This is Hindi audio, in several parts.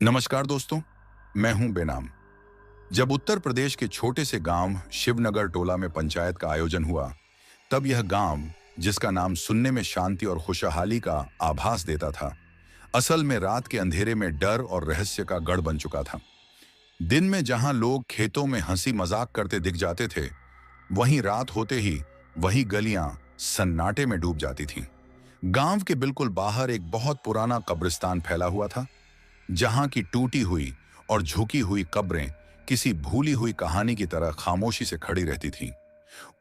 नमस्कार दोस्तों, मैं हूं बेनाम। जब उत्तर प्रदेश के छोटे से गांव शिवनगर टोला में पंचायत का आयोजन हुआ, तब यह गांव, जिसका नाम सुनने में शांति और खुशहाली का आभास देता था, असल में रात के अंधेरे में डर और रहस्य का गढ़ बन चुका था। दिन में जहां लोग खेतों में हंसी मजाक करते दिख जाते थे, वहीं रात होते ही वही गलियां सन्नाटे में डूब जाती थीं। गांव के बिल्कुल बाहर एक बहुत पुराना कब्रिस्तान फैला हुआ था, जहां की टूटी हुई और झुकी हुई कब्रें किसी भूली हुई कहानी की तरह खामोशी से खड़ी रहती थीं।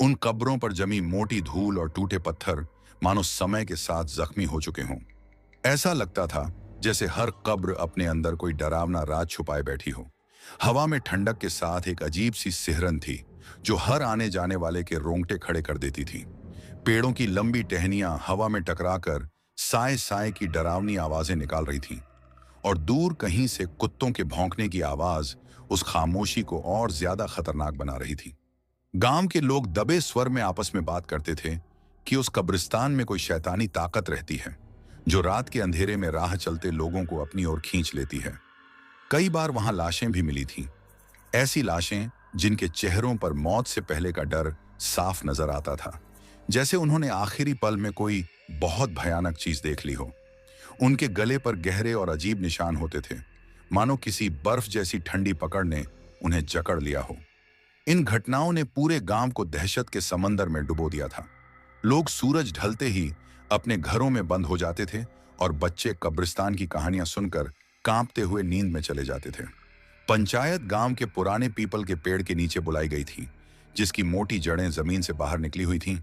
उन कब्रों पर जमी मोटी धूल और टूटे पत्थर मानो समय के साथ जख्मी हो चुके हों। ऐसा लगता था जैसे हर कब्र अपने अंदर कोई डरावना राज छुपाए बैठी हो। हवा में ठंडक के साथ एक अजीब सी सिहरन थी, जो हर आने जाने वाले के रोंगटे खड़े कर देती थी। पेड़ों की लंबी टहनियां हवा में टकराकर साए साए की डरावनी आवाजें निकाल रही थीं, और दूर कहीं से कुत्तों के भौंकने की आवाज उस खामोशी को और ज्यादा खतरनाक बना रही थी। गांव के लोग दबे स्वर में आपस में बात करते थे कि उस कब्रिस्तान में कोई शैतानी ताकत रहती है, जो रात के अंधेरे में राह चलते लोगों को अपनी ओर खींच लेती है। कई बार वहां लाशें भी मिली थीं, ऐसी लाशें जिनके चेहरों पर मौत से पहले का डर साफ नजर आता था, जैसे उन्होंने आखिरी पल में कोई बहुत भयानक चीज देख ली हो। उनके गले पर गहरे और अजीब निशान होते थे, मानो किसी बर्फ जैसी ठंडी पकड़ ने उन्हें जकड़ लिया हो। इन घटनाओं ने पूरे गांव को दहशत के समंदर में डुबो दिया था। लोग सूरज ढलते ही अपने घरों में बंद हो जाते थे, और बच्चे कब्रिस्तान की कहानियां सुनकर कांपते हुए नींद में चले जाते थे। पंचायत गांव के पुराने पीपल के पेड़ के नीचे बुलाई गई थी, जिसकी मोटी जड़ें जमीन से बाहर निकली हुई थीं,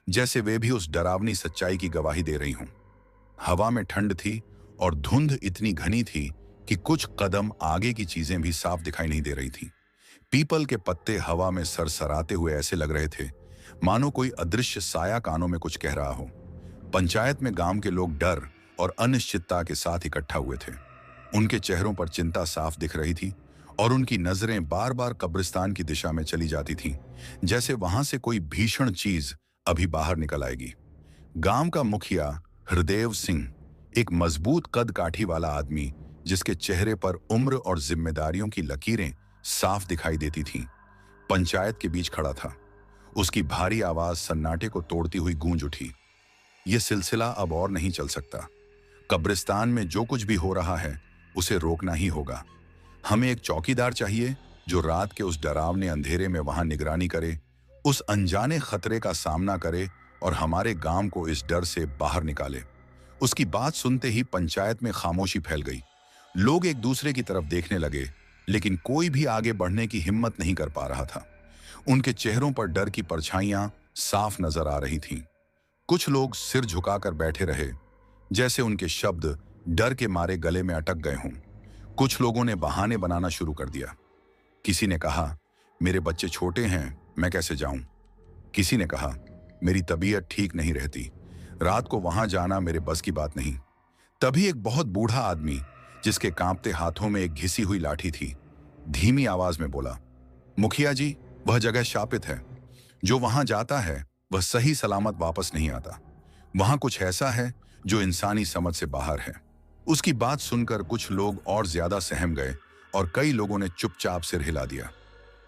जैसे वे भी उस डरावनी सच्चाई की गवाही दे रही हों। हवा में ठंड थी और धुंध इतनी घनी थी कि कुछ कदम आगे की चीजें भी साफ दिखाई नहीं दे रही थीं। पीपल के पत्ते हवा में सरसराते हुए ऐसे लग रहे थे मानो कोई अदृश्य साया कानों में कुछ कह रहा हो। पंचायत में गांव के लोग डर और अनिश्चितता के साथ इकट्ठा हुए थे। उनके चेहरों पर चिंता साफ दिख रही थी, और उनकी नजरें बार बार कब्रिस्तान की दिशा में चली जाती थीं, जैसे वहां से कोई भीषण चीज अभी बाहर निकल आएगी। गांव का मुखिया हरदेव सिंह, एक मजबूत कद काठी वाला आदमी, जिसके चेहरे पर उम्र और जिम्मेदारियों की लकीरें साफ दिखाई देती थीं, पंचायत के बीच खड़ा था। उसकी भारी आवाज सन्नाटे को तोड़ती हुई गूंज उठी। यह सिलसिला अब और नहीं चल सकता। कब्रिस्तान में जो कुछ भी हो रहा है, उसे रोकना ही होगा। हमें एक चौकीदार चाहिए जो रात के उस डरावने अंधेरे में वहां निगरानी करे, उस अनजाने खतरे का सामना करे और हमारे गांव को इस डर से बाहर निकाले। उसकी बात सुनते ही पंचायत में खामोशी फैल गई। लोग एक दूसरे की तरफ देखने लगे, लेकिन कोई भी आगे बढ़ने की हिम्मत नहीं कर पा रहा था। उनके चेहरों पर डर की परछाइयां साफ नजर आ रही थीं। कुछ लोग सिर झुकाकर बैठे रहे, जैसे उनके शब्द डर के मारे गले में अटक गए हों। कुछ लोगों ने बहाने बनाना शुरू कर दिया। किसी ने कहा, मेरे बच्चे छोटे हैं, मैं कैसे जाऊं। किसी ने कहा, मेरी तबीयत ठीक नहीं रहती, रात को वहां जाना मेरे बस की बात नहीं। तभी एक बहुत बूढ़ा आदमी, जिसके कांपते हाथों में एक घिसी हुई लाठी थी, धीमी आवाज में बोला, मुखिया जी, वह जगह शापित है। जो वहां जाता है वह सही सलामत वापस नहीं आता। वहां कुछ ऐसा है जो इंसानी समझ से बाहर है। उसकी बात सुनकर कुछ लोग और ज्यादा सहम गए, और कई लोगों ने चुपचाप सिर हिला दिया।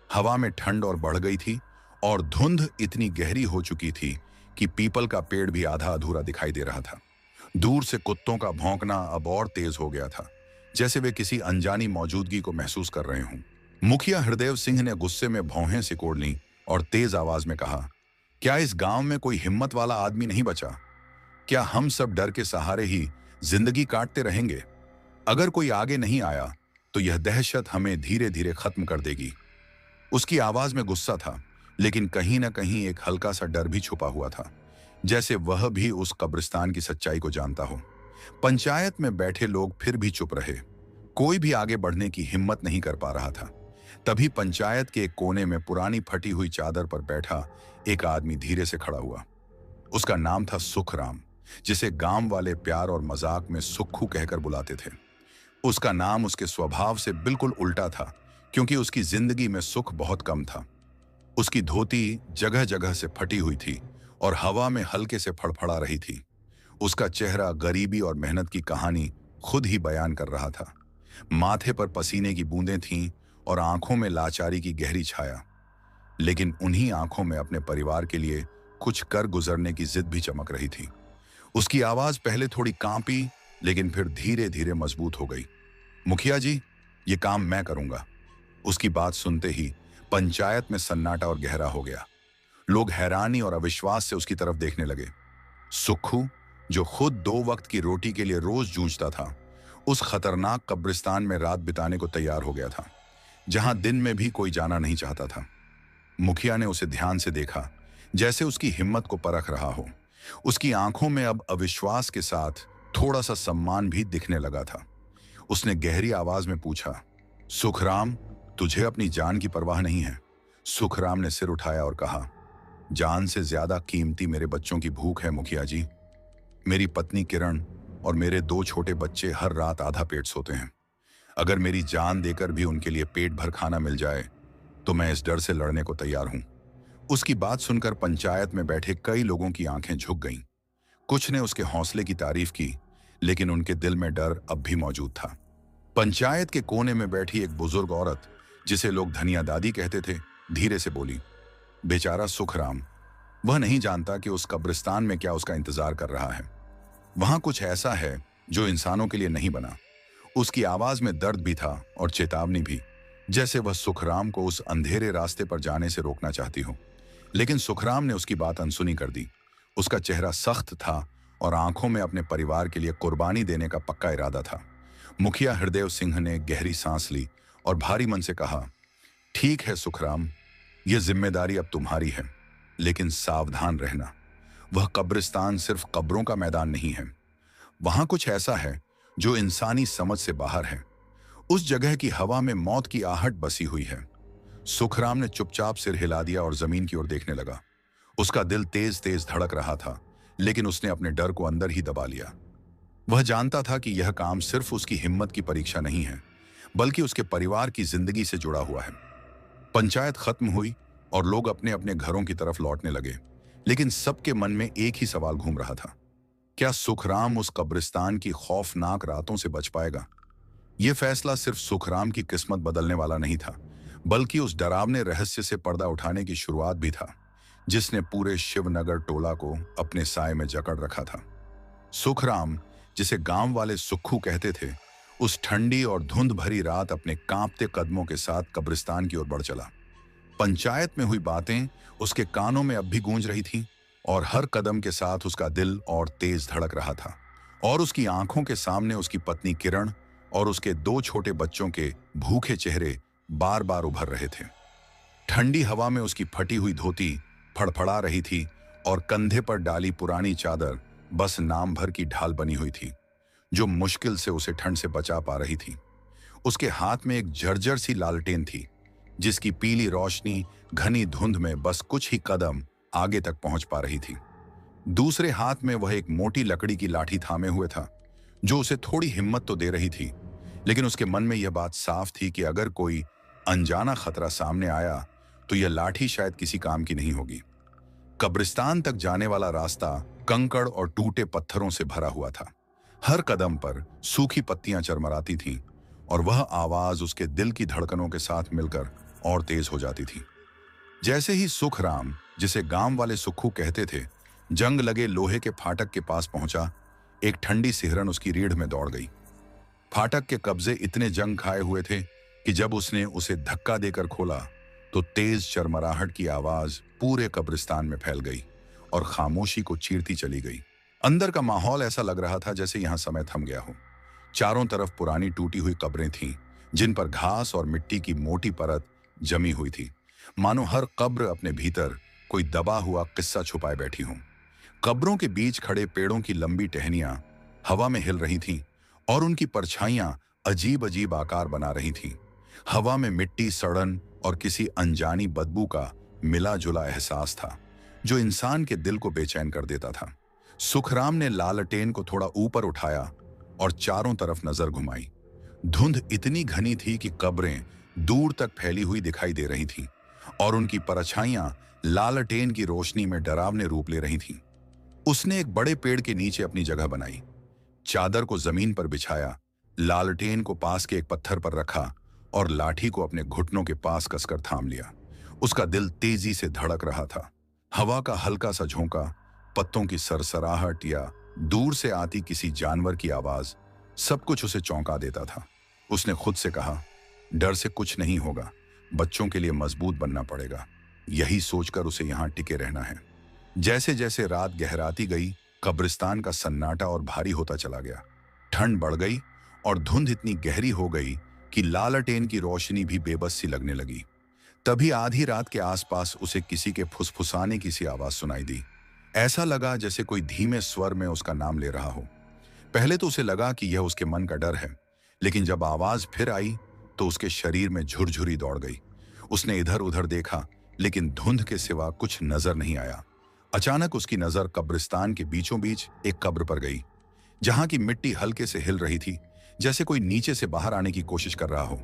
हवा में ठंड और बढ़ गई थी, और धुंध इतनी गहरी हो चुकी थी कि पीपल का पेड़ भी आधा अधूरा दिखाई दे रहा था। दूर से कुत्तों का भौंकना अब और तेज हो गया था, जैसे वे किसी अनजानी मौजूदगी को महसूस कर रहे हों। मुखिया हरदेव सिंह ने गुस्से में भौहें सिकोड़ लीं और तेज आवाज में कहा, क्या इस गांव में कोई हिम्मत वाला आदमी नहीं बचा? क्या हम सब डर के सहारे ही जिंदगी काटते रहेंगे? अगर कोई आगे नहीं आया तो यह दहशत हमें धीरे धीरे खत्म कर देगी। उसकी आवाज में गुस्सा था, लेकिन कहीं ना कहीं एक हल्का सा डर भी छुपा हुआ था, जैसे वह भी उस कब्रिस्तान की सच्चाई को जानता हो। पंचायत में बैठे लोग फिर भी चुप रहे। कोई भी आगे बढ़ने की हिम्मत नहीं कर पा रहा था। तभी पंचायत के एक कोने में पुरानी फटी हुई चादर पर बैठा एक आदमी धीरे से खड़ा हुआ। उसका नाम था सुखराम, जिसे गांव वाले प्यार और मजाक में सुक्खू कहकर बुलाते थे। उसका नाम उसके स्वभाव से बिल्कुल उल्टा था, क्योंकि उसकी जिंदगी में सुख बहुत कम था। उसकी धोती जगह जगह से फटी हुई थी और हवा में हल्के से फड़फड़ा रही थी। उसका चेहरा गरीबी और मेहनत की कहानी खुद ही बयान कर रहा था। माथे पर पसीने की बूंदें थीं और आंखों में लाचारी की गहरी छाया। लेकिन उन्हीं आंखों में अपने परिवार के लिए कुछ कर गुजरने की जिद भी चमक रही थी। उसकी आवाज पहले थोड़ी कांपी, लेकिन फिर धीरे धीरे मजबूत हो गई। मुखिया जी, ये काम मैं करूंगा। उसकी बात सुनते ही पंचायत में सन्नाटा और गहरा हो गया। लोग हैरानी और अविश्वास से उसकी तरफ देखने लगे। सुक्खू, जो खुद 2 वक्त की रोटी के लिए रोज जूझता था, उस खतरनाक कब्रिस्तान में रात बिताने को तैयार हो गया था, जहां दिन में भी कोई जाना नहीं चाहता था। मुखिया ने उसे ध्यान से देखा, जैसे उसकी हिम्मत को परख रहा हो। उसकी आंखों में अब अविश्वास के साथ थोड़ा सा सम्मान भी दिखने लगा था। उसने गहरी आवाज में पूछा, सुखराम, तुझे अपनी जान की परवाह नहीं है? सुखराम ने सिर उठाया और कहा, जान से ज्यादा कीमती मेरे बच्चों की भूख है मुखिया जी। मेरी पत्नी किरण और मेरे 2 छोटे बच्चे हर रात आधा पेट सोते हैं। अगर मेरी जान देकर भी उनके लिए पेट भर खाना मिल जाए तो मैं इस डर से लड़ने को तैयार हूं। उसकी बात सुनकर पंचायत में बैठे कई लोगों की आंखें झुक गईं। कुछ ने उसके हौसले की तारीफ की, लेकिन उनके दिल में डर अब भी मौजूद था। पंचायत के कोने में बैठी एक बुजुर्ग औरत, जिसे लोग धनिया दादी कहते थे, धीरे से बोली, बेचारा सुखराम, वह नहीं जानता कि उस कब्रिस्तान में क्या उसका इंतजार कर रहा है। वहां कुछ ऐसा है जो इंसानों के लिए नहीं बना। उसकी आवाज में दर्द भी था और चेतावनी भी, जैसे वह सुखराम को उस अंधेरे रास्ते पर जाने से रोकना चाहती हो। लेकिन सुखराम ने उसकी बात अनसुनी कर दी। उसका चेहरा सख्त था और आंखों में अपने परिवार के लिए कुर्बानी देने का पक्का इरादा था। मुखिया हरदेव सिंह ने गहरी सांस ली और भारी मन से कहा, ठीक है सुखराम, यह जिम्मेदारी अब तुम्हारी है, लेकिन सावधान रहना। वह कब्रिस्तान सिर्फ कब्रों का मैदान नहीं है। वहां कुछ ऐसा है जो इंसानी समझ से बाहर है। उस जगह की हवा में मौत की आहट बसी हुई है। सुखराम ने चुपचाप सिर हिला दिया और जमीन की ओर देखने लगा। उसका दिल तेज तेज धड़क रहा था, लेकिन उसने अपने डर को अंदर ही दबा लिया। वह जानता था कि यह काम सिर्फ उसकी हिम्मत की परीक्षा नहीं है, बल्कि उसके परिवार की जिंदगी से जुड़ा हुआ है। पंचायत खत्म हुई और लोग अपने अपने घरों की तरफ लौटने लगे, लेकिन सबके मन में एक ही सवाल घूम रहा था, क्या सुखराम उस कब्रिस्तान की खौफनाक रातों से बच पाएगा? यह फैसला सिर्फ सुखराम की किस्मत बदलने वाला नहीं था, बल्कि उस डरावने रहस्य से पर्दा उठाने की शुरुआत भी था, जिसने पूरे शिवनगर टोला को अपने साए में जकड़ रखा था। सुखराम, जिसे गांव वाले सुक्खू कहते थे, उस ठंडी और धुंध भरी रात अपने कांपते कदमों के साथ कब्रिस्तान की ओर बढ़ चला। पंचायत में हुई बातें उसके कानों में अब भी गूंज रही थीं, और हर कदम के साथ उसका दिल और तेज धड़क रहा था। और उसकी आंखों के सामने उसकी पत्नी किरण और उसके 2 छोटे बच्चों के भूखे चेहरे बार बार उभर रहे थे। ठंडी हवा में उसकी फटी हुई धोती फड़फड़ा रही थी और कंधे पर डाली पुरानी चादर बस नाम भर की ढाल बनी हुई थी, जो मुश्किल से उसे ठंड से बचा पा रही थी। उसके हाथ में एक जर्जर सी लालटेन थी, जिसकी पीली रोशनी घनी धुंध में बस कुछ ही कदम आगे तक पहुंच पा रही थी। दूसरे हाथ में वह एक मोटी लकड़ी की लाठी थामे हुए था, जो उसे थोड़ी हिम्मत तो दे रही थी, लेकिन उसके मन में यह बात साफ थी कि अगर कोई अनजाना खतरा सामने आया तो यह लाठी शायद किसी काम की नहीं होगी। कब्रिस्तान तक जाने वाला रास्ता कंकड़ और टूटे पत्थरों से भरा हुआ था। हर कदम पर सूखी पत्तियां चरमराती थीं और वह आवाज उसके दिल की धड़कनों के साथ मिलकर और तेज हो जाती थी। जैसे ही सुखराम, जिसे गांव वाले सुक्खू कहते थे, जंग लगे लोहे के फाटक के पास पहुंचा, एक ठंडी सिहरन उसकी रीढ़ में दौड़ गई। फाटक के कब्जे इतने जंग खाए हुए थे कि जब उसने उसे धक्का देकर खोला तो तेज चरमराहट की आवाज पूरे कब्रिस्तान में फैल गई और खामोशी को चीरती चली गई। अंदर का माहौल ऐसा लग रहा था जैसे यहां समय थम गया हो। चारों तरफ पुरानी टूटी हुई कब्रें थीं, जिन पर घास और मिट्टी की मोटी परत जमी हुई थी, मानो हर कब्र अपने भीतर कोई दबा हुआ किस्सा छुपाए बैठी हो। कब्रों के बीच खड़े पेड़ों की लंबी टहनियां हवा में हिल रही थीं और उनकी परछाइयां अजीब अजीब आकार बना रही थीं। हवा में मिट्टी, सड़न और किसी अनजानी बदबू का मिला जुला एहसास था, जो इंसान के दिल को बेचैन कर देता था। सुखराम ने लालटेन को थोड़ा ऊपर उठाया और चारों तरफ नजर घुमाई। धुंध इतनी घनी थी कि कब्रें दूर तक फैली हुई दिखाई दे रही थीं और उनकी परछाइयां लालटेन की रोशनी में डरावने रूप ले रही थीं। उसने एक बड़े पेड़ के नीचे अपनी जगह बनाई, चादर को जमीन पर बिछाया, लालटेन को पास के एक पत्थर पर रखा और लाठी को अपने घुटनों के पास कसकर थाम लिया। उसका दिल तेजी से धड़क रहा था। हवा का हल्का सा झोंका, पत्तों की सरसराहट या दूर से आती किसी जानवर की आवाज, सब कुछ उसे चौंका देता था। उसने खुद से कहा, डर से कुछ नहीं होगा, बच्चों के लिए मजबूत बनना पड़ेगा। यही सोचकर उसे यहां टिके रहना है। जैसे जैसे रात गहराती गई, कब्रिस्तान का सन्नाटा और भारी होता चला गया। ठंड बढ़ गई और धुंध इतनी गहरी हो गई कि लालटेन की रोशनी भी बेबस सी लगने लगी। तभी आधी रात के आसपास उसे किसी के फुसफुसाने की सी आवाज सुनाई दी। ऐसा लगा जैसे कोई धीमे स्वर में उसका नाम ले रहा हो। पहले तो उसे लगा कि यह उसके मन का डर है, लेकिन जब आवाज फिर आई तो उसके शरीर में झुरझुरी दौड़ गई। उसने इधर उधर देखा, लेकिन धुंध के सिवा कुछ नजर नहीं आया। अचानक उसकी नजर कब्रिस्तान के बीचों बीच एक कब्र पर गई, जहां की मिट्टी हल्के से हिल रही थी, जैसे कोई नीचे से बाहर आने की कोशिश कर रहा हो।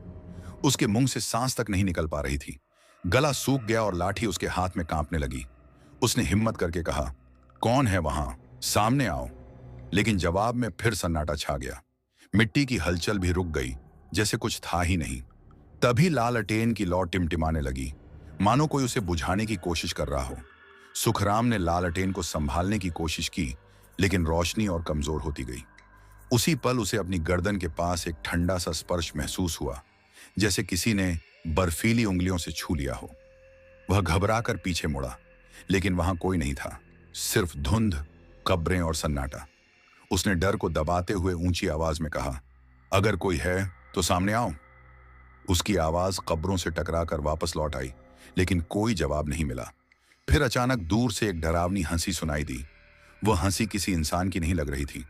उसके मुंह से सांस तक नहीं निकल पा रही थी। गला सूख गया और लाठी उसके हाथ में कांपने लगी। उसने हिम्मत करके कहा, कौन है वहां, सामने आओ। लेकिन जवाब में फिर सन्नाटा छा गया। मिट्टी की हलचल भी रुक गई, जैसे कुछ था ही नहीं। तभी लालटेन की लौ टिमटिमाने लगी, मानो कोई उसे बुझाने की कोशिश कर रहा हो। सुखराम ने लालटेन को संभालने की कोशिश की, लेकिन रोशनी और कमजोर होती गई। उसी पल उसे अपनी गर्दन के पास एक ठंडा सा स्पर्श महसूस हुआ, जैसे किसी ने बर्फीली उंगलियों से छू लिया हो। वह घबराकर पीछे मुड़ा, लेकिन वहां कोई नहीं था, सिर्फ धुंध, कब्रें और सन्नाटा। उसने डर को दबाते हुए ऊंची आवाज में कहा, अगर कोई है तो सामने आओ। उसकी आवाज कब्रों से टकराकर वापस लौट आई, लेकिन कोई जवाब नहीं मिला। फिर अचानक दूर से एक डरावनी हंसी सुनाई दी। वह हंसी किसी इंसान की नहीं लग रही थी।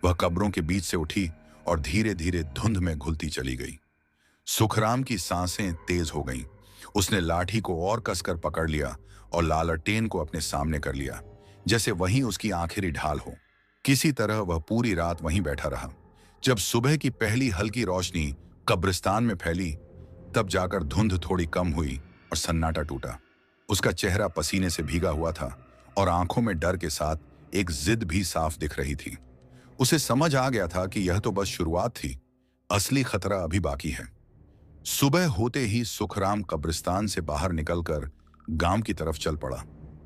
वह कब्रों के बीच से उठी और धीरे धीरे धुंध में घुलती चली गई। सुखराम की सांसें तेज हो गईं। उसने लाठी को और कसकर पकड़ लिया और लालटेन को अपने सामने कर लिया, जैसे वहीं उसकी आखिरी ढाल हो। किसी तरह वह पूरी रात वहीं बैठा रहा। जब सुबह की पहली हल्की रोशनी कब्रिस्तान में फैली, तब जाकर धुंध थोड़ी कम हुई और सन्नाटा टूटा। उसका चेहरा पसीने से भीगा हुआ था और आंखों में डर के साथ एक जिद भी साफ दिख रही थी। उसे समझ आ गया था कि यह तो बस शुरुआत थी, असली खतरा अभी बाकी है। सुबह होते ही सुखराम कब्रिस्तान से बाहर निकलकर गांव की तरफ चल पड़ा।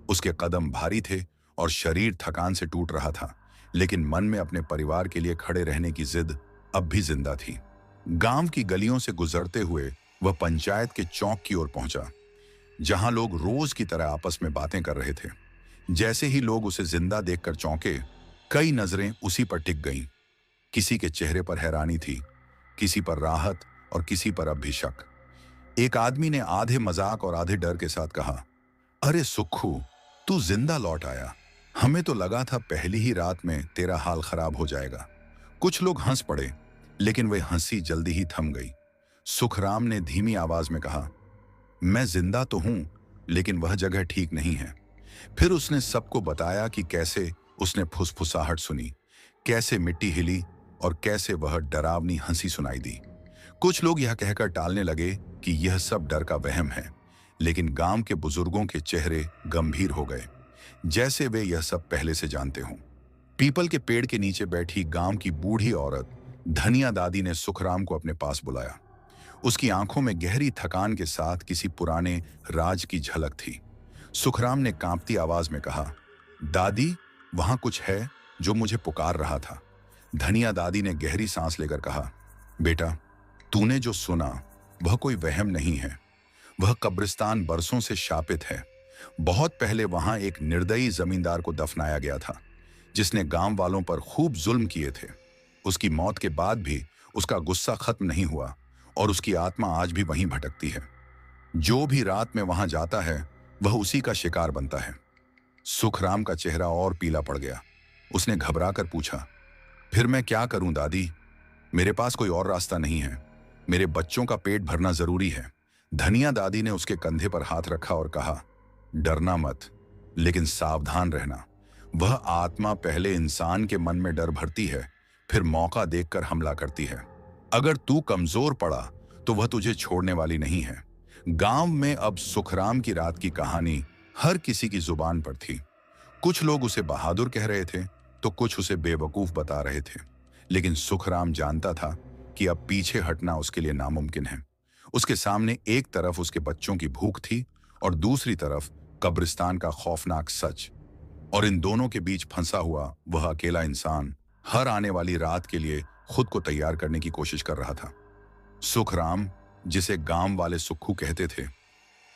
उसके कदम भारी थे और शरीर थकान से टूट रहा था, लेकिन मन में अपने परिवार के लिए खड़े रहने की जिद अब भी जिंदा थी। गांव की गलियों से गुजरते हुए वह पंचायत के चौक की ओर पहुंचा, जहां लोग रोज की तरह आपस में बातें कर रहे थे। जैसे ही लोग उसे जिंदा देखकर चौंके, कई नजरें उसी पर टिक गईं। किसी के चेहरे पर हैरानी थी, किसी पर राहत और किसी पर अब भी शक। एक आदमी ने आधे मजाक और आधे डर के साथ कहा, अरे सुक्खू, तू जिंदा लौट आया। हमें तो लगा था पहली ही रात में तेरा हाल खराब हो जाएगा। कुछ लोग हंस पड़े, लेकिन वह हंसी जल्दी ही थम गई। सुखराम ने धीमी आवाज में कहा, मैं जिंदा तो हूं, लेकिन वह जगह ठीक नहीं है। फिर उसने सबको बताया कि कैसे उसने फुसफुसाहट सुनी, कैसे मिट्टी हिली और कैसे वह डरावनी हंसी सुनाई दी। कुछ लोग यह कहकर टालने लगे कि यह सब डर का वहम है, लेकिन गांव के बुजुर्गों के चेहरे गंभीर हो गए, जैसे वे यह सब पहले से जानते हों। पीपल के पेड़ के नीचे बैठी गांव की बूढ़ी औरत धनिया दादी ने सुखराम को अपने पास बुलाया। उसकी आंखों में गहरी थकान के साथ किसी पुराने राज की झलक थी। सुखराम ने कांपती आवाज में कहा, दादी, वहां कुछ है जो मुझे पुकार रहा था। धनिया दादी ने गहरी सांस लेकर कहा, बेटा, तूने जो सुना वह कोई वहम नहीं है। वह कब्रिस्तान बरसों से शापित है। बहुत पहले वहां एक निर्दयी जमींदार को दफनाया गया था, जिसने गांव वालों पर खूब जुल्म किए थे। उसकी मौत के बाद भी उसका गुस्सा खत्म नहीं हुआ और उसकी आत्मा आज भी वहीं भटकती है। जो भी रात में वहां जाता है, वह उसी का शिकार बनता है। सुखराम का चेहरा और पीला पड़ गया। उसने घबराकर पूछा, फिर मैं क्या करूं दादी? मेरे पास कोई और रास्ता नहीं है। मेरे बच्चों का पेट भरना जरूरी है। धनिया दादी ने उसके कंधे पर हाथ रखा और कहा, डरना मत, लेकिन सावधान रहना। वह आत्मा पहले इंसान के मन में डर भरती है, फिर मौका देखकर हमला करती है। अगर तू कमजोर पड़ा तो वह तुझे छोड़ने वाली नहीं है। गांव में अब सुखराम की रात की कहानी हर किसी की जुबान पर थी। कुछ लोग उसे बहादुर कह रहे थे तो कुछ उसे बेवकूफ बता रहे थे, लेकिन सुखराम जानता था कि अब पीछे हटना उसके लिए नामुमकिन है। उसके सामने एक तरफ उसके बच्चों की भूख थी और दूसरी तरफ कब्रिस्तान का खौफनाक सच। और इन दोनों के बीच फंसा हुआ वह अकेला इंसान हर आने वाली रात के लिए खुद को तैयार करने की कोशिश कर रहा था। सुखराम, जिसे गांव वाले सुक्खू कहते थे,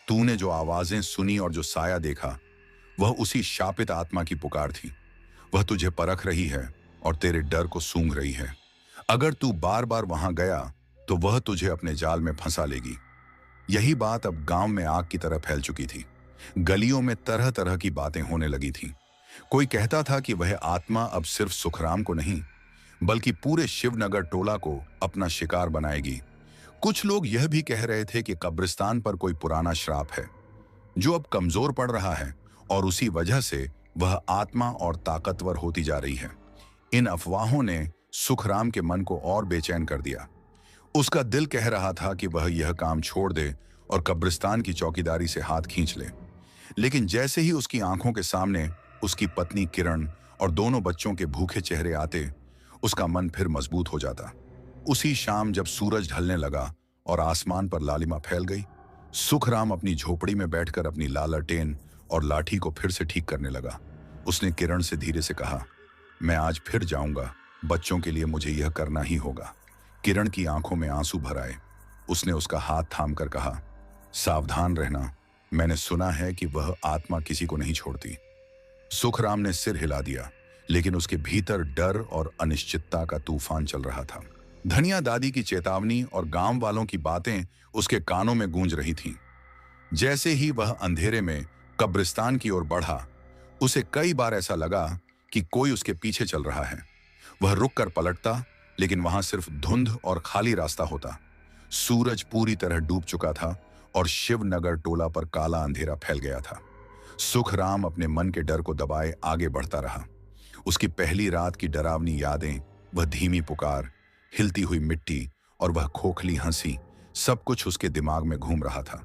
तूने जो आवाजें सुनी और जो साया देखा, वह उसी शापित आत्मा की पुकार थी। वह तुझे परख रही है और तेरे डर को सूंघ रही है। अगर तू बार बार वहां गया तो वह तुझे अपने जाल में फंसा लेगी। यही बात अब गांव में आग की तरह फैल चुकी थी। गलियों में तरह तरह की बातें होने लगी थीं। कोई कहता था कि वह आत्मा अब सिर्फ सुखराम को नहीं, बल्कि पूरे शिवनगर टोला को अपना शिकार बनाएगी। कुछ लोग यह भी कह रहे थे कि कब्रिस्तान पर कोई पुराना श्राप है जो अब कमजोर पड़ रहा है और उसी वजह से वह आत्मा और ताकतवर होती जा रही है। इन अफवाहों ने सुखराम के मन को और बेचैन कर दिया। उसका दिल कह रहा था कि वह यह काम छोड़ दे और कब्रिस्तान की चौकीदारी से हाथ खींच ले। लेकिन जैसे ही उसकी आंखों के सामने उसकी पत्नी किरण और दोनों बच्चों के भूखे चेहरे आते, उसका मन फिर मजबूत हो जाता। उसी शाम जब सूरज ढलने लगा और आसमान पर लालिमा फैल गई, सुखराम अपनी झोपड़ी में बैठकर अपनी लालटेन और लाठी को फिर से ठीक करने लगा। उसने किरण से धीरे से कहा, मैं आज फिर जाऊंगा, बच्चों के लिए मुझे यह करना ही होगा। किरण की आंखों में आंसू भर आए। उसने उसका हाथ थामकर कहा, सावधान रहना, मैंने सुना है कि वह आत्मा किसी को नहीं छोड़ती। सुखराम ने सिर हिला दिया, लेकिन उसके भीतर डर और अनिश्चितता का तूफान चल रहा था। धनिया दादी की चेतावनी और गांव वालों की बातें उसके कानों में गूंज रही थीं। जैसे ही वह अंधेरे में कब्रिस्तान की ओर बढ़ा, उसे कई बार ऐसा लगा कि कोई उसके पीछे चल रहा है। वह रुककर पलटता, लेकिन वहां सिर्फ धुंध और खाली रास्ता होता। सूरज पूरी तरह डूब चुका था और शिवनगर टोला पर काला अंधेरा फैल गया था। सुखराम अपने मन के डर को दबाए आगे बढ़ता रहा। उसकी पहली रात की डरावनी यादें, वह धीमी पुकार, हिलती हुई मिट्टी और वह खोखली हंसी, सब कुछ उसके दिमाग में घूम रहा था।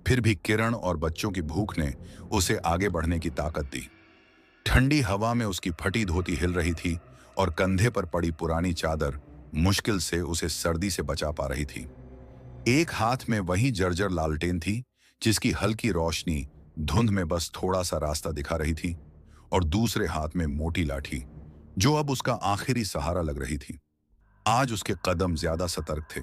फिर भी किरण और बच्चों की भूख ने उसे आगे बढ़ने की ताकत दी। ठंडी हवा में उसकी फटी धोती हिल रही थी और कंधे पर पड़ी पुरानी चादर मुश्किल से उसे सर्दी से बचा पा रही थी। एक हाथ में वही जर्जर लालटेन थी जिसकी हल्की रोशनी धुंध में बस थोड़ा सा रास्ता दिखा रही थी, और दूसरे हाथ में मोटी लाठी जो अब उसका आखिरी सहारा लग रही थी। आज उसके कदम ज्यादा सतर्क थे।